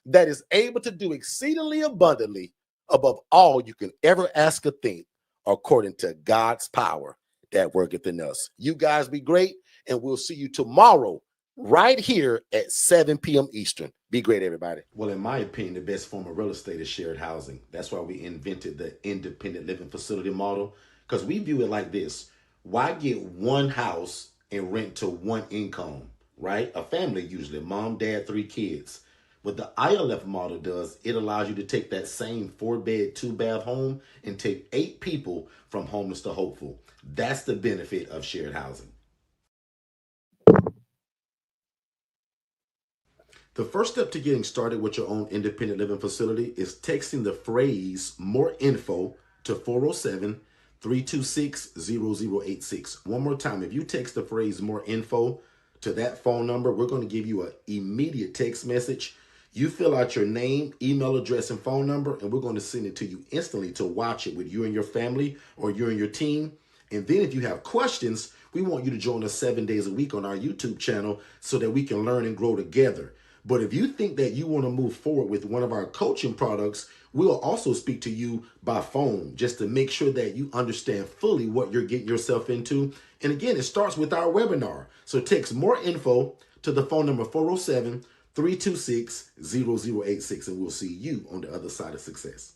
that is able to do exceedingly abundantly above all you can ever ask or think, according to God's power that worketh in us. You guys be great, and we'll see you tomorrow right here at 7 p.m. Eastern. Be great, everybody. Well, in my opinion, the best form of real estate is shared housing. That's why we invented the independent living facility model, because we view it like this. Why get one house and rent to one income, right? A family, usually mom, dad, 3 kids. What the ILF model does, it allows you to take that same 4-bed, 2-bath home and take 8 people from homeless to hopeful. That's the benefit of shared housing. The first step to getting started with your own independent living facility is texting the phrase "more info" to 407-326-0086. One more time, if you text the phrase "more info" to that phone number, we're going to give you an immediate text message. You fill out your name, email address, and phone number, and we're going to send it to you instantly to watch it with you and your family or you and your team. And then if you have questions, we want you to join us 7 days a week on our YouTube channel so that we can learn and grow together. But if you think that you want to move forward with one of our coaching products, we'll also speak to you by phone just to make sure that you understand fully what you're getting yourself into. And again, it starts with our webinar. So text "more info" to the phone number 407-326-0086, and we'll see you on the other side of success.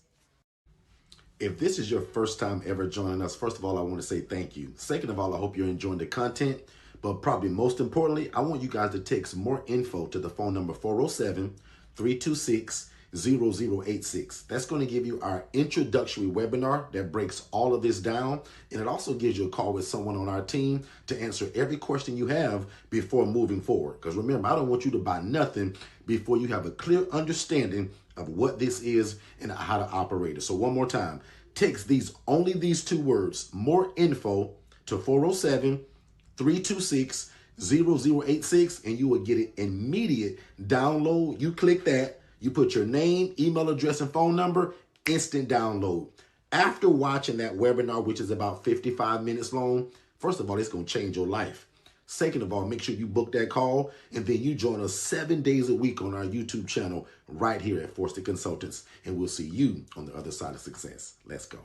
If this is your first time ever joining us, first of all, I want to say thank you. Second of all, I hope you're enjoying the content. But probably most importantly, I want you guys to text "more info" to the phone number 407-326-0086. That's going to give you our introductory webinar that breaks all of this down. And it also gives you a call with someone on our team to answer every question you have before moving forward. Because remember, I don't want you to buy nothing before you have a clear understanding of what this is and how to operate it. So one more time, text only these two words, "more info" to 407-326-0086, and you will get an immediate download. You click that, you put your name, email address, and phone number, instant download. After watching that webinar, which is about 55 minutes long, first of all, it's going to change your life. Second of all, make sure you book that call, and then you join us 7 days a week on our YouTube channel right here at Forston Consultants, and we'll see you on the other side of success. Let's go.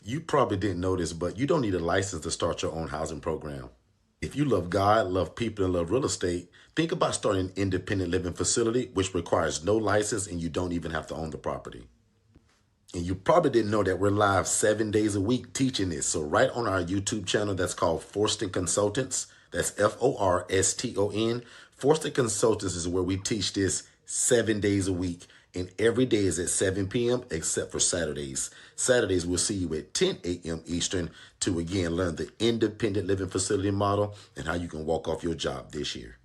You probably didn't know this, but you don't need a license to start your own housing program. If you love God, love people, and love real estate, think about starting an independent living facility, which requires no license and you don't even have to own the property. And you probably didn't know that we're live 7 days a week teaching this. So right on our YouTube channel that's called Forston Consultants, that's Forston. Forston Consultants is where we teach this 7 days a week. And every day is at 7 p.m. except for Saturdays. Saturdays, we'll see you at 10 a.m. Eastern to, again, learn the independent living facility model and how you can walk off your job this year.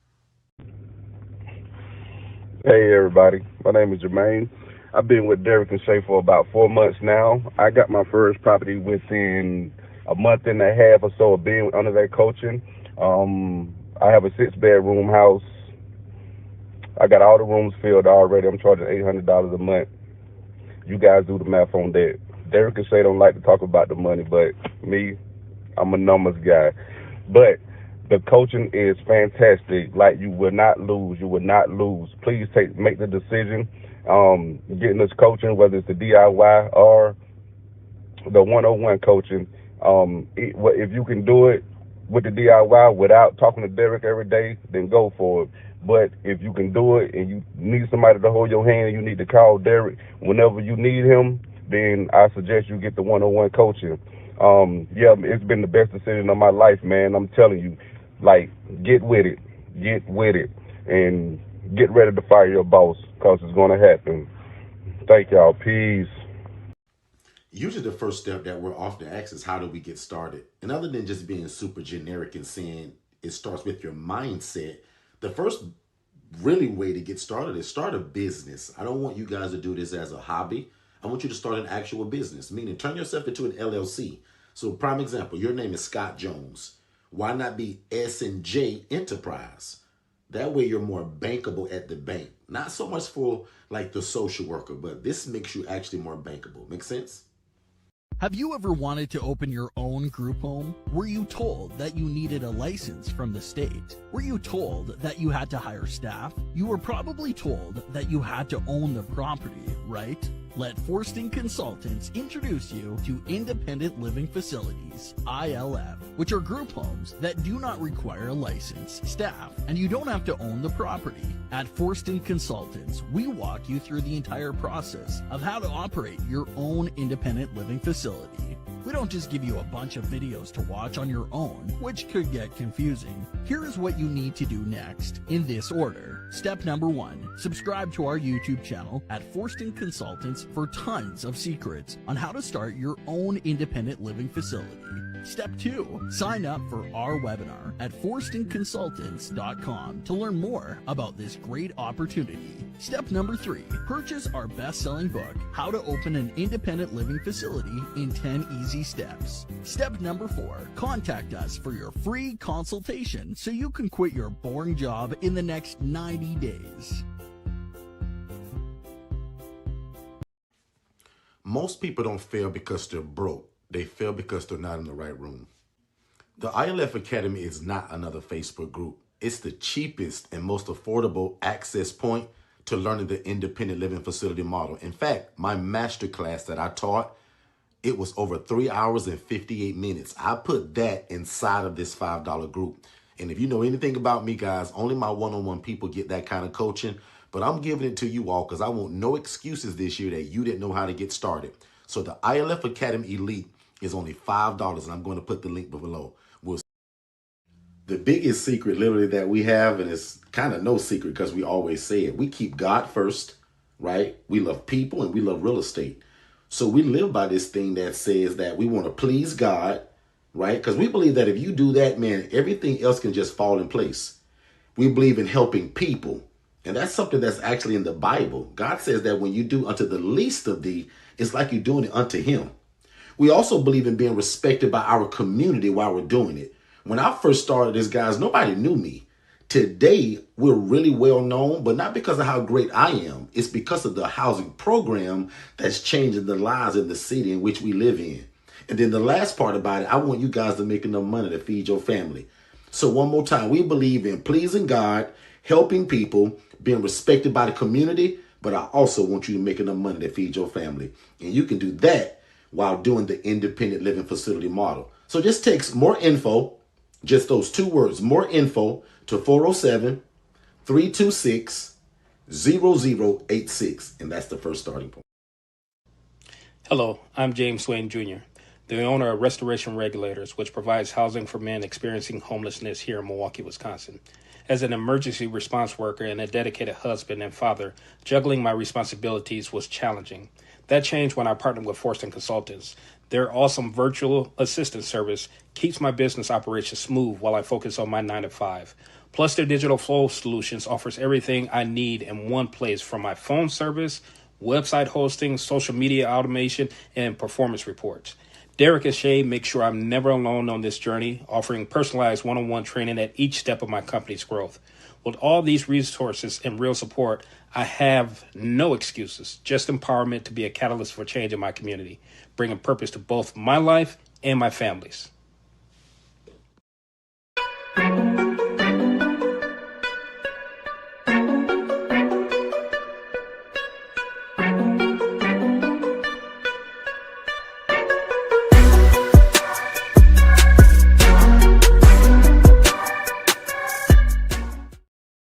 Hey, everybody. My name is Jermaine. I've been with Derek and Shay for about 4 months now. I got my first property within a month and a half or so of being under that coaching. I have a 6-bedroom house. I got all the rooms filled already. I'm charging $800 a month. You guys do the math on that. Derek and Shay don't like to talk about the money, but me, I'm a numbers guy. But the coaching is fantastic. Like, you will not lose. You will not lose. Please make the decision. Getting this coaching, whether it's the DIY or the 101 coaching. If you can do it with the DIY without talking to Derek every day, then go for it. But if you can do it and you need somebody to hold your hand, you need to call Derek whenever you need him, then I suggest you get the 101 coaching. Yeah, it's been the best decision of my life, man. I'm telling you, like, get with it, and get ready to fire your boss, because it's going to happen. Thank y'all. Peace. Usually the first step that we're often asked is, how do we get started? And other than just being super generic and saying it starts with your mindset, the first really way to get started is start a business. I don't want you guys to do this as a hobby. I want you to start an actual business, meaning turn yourself into an LLC. So prime example, your name is Scott Jones. Why not be S&J Enterprise? That way you're more bankable at the bank. Not so much for like the social worker, but this makes you actually more bankable. Make sense? Have you ever wanted to open your own group home? Were you told that you needed a license from the state? Were you told that you had to hire staff? You were probably told that you had to own the property, right? Let Forston Consultants introduce you to Independent Living Facilities, ILF, which are group homes that do not require a license, staff, and you don't have to own the property. At Forston Consultants, we walk you through the entire process of how to operate your own independent living facility. We don't just give you a bunch of videos to watch on your own, which could get confusing. Here is what you need to do next, in this order. Step number 1, subscribe to our YouTube channel at Forston Consultants for tons of secrets on how to start your own independent living facility. Step 2. Sign up for our webinar at forstonconsultants.com to learn more about this great opportunity. Step number 3. Purchase our best-selling book, How to Open an Independent Living Facility in 10 Easy Steps. Step number 4. Contact us for your free consultation so you can quit your boring job in the next 90 days. Most people don't fail because they're broke. They fail because they're not in the right room. The ILF Academy is not another Facebook group. It's the cheapest and most affordable access point to learning the independent living facility model. In fact, my masterclass that I taught, it was over 3 hours and 58 minutes. I put that inside of this $5 group. And if you know anything about me, guys, only my one-on-one people get that kind of coaching. But I'm giving it to you all because I want no excuses this year that you didn't know how to get started. So the ILF Academy Elite is only $5, and I'm going to put the link below. The biggest secret literally that we have, and it's kind of no secret because we always say it, we keep God first, right? We love people and we love real estate. So we live by this thing that says that we want to please God, right? Because we believe that if you do that, man, everything else can just fall in place. We believe in helping people. And that's something that's actually in the Bible. God says that when you do unto the least of thee, it's like you're doing it unto him. We also believe in being respected by our community while we're doing it. When I first started this, guys, nobody knew me. Today, we're really well known, but not because of how great I am. It's because of the housing program that's changing the lives in the city in which we live in. And then the last part about it, I want you guys to make enough money to feed your family. So one more time, we believe in pleasing God, helping people, being respected by the community, but I also want you to make enough money to feed your family. And you can do that while doing the independent living facility model. So just text more info, just those 2 words, more info, to 407-326-0086. And that's the first starting point. Hello, I'm James Swain Jr., the owner of Restoration Regulators, which provides housing for men experiencing homelessness here in Milwaukee, Wisconsin. As an emergency response worker and a dedicated husband and father, juggling my responsibilities was challenging. That changed when I partnered with Forston Consultants. Their awesome virtual assistant service keeps my business operations smooth while I focus on my 9-to-5. Plus, their digital flow solutions offers everything I need in one place, from my phone service, website hosting, social media automation, and performance reports. Derek and Shay make sure I'm never alone on this journey, offering personalized one-on-one training at each step of my company's growth. With all these resources and real support, I have no excuses, just empowerment to be a catalyst for change in my community, bringing purpose to both my life and my family's.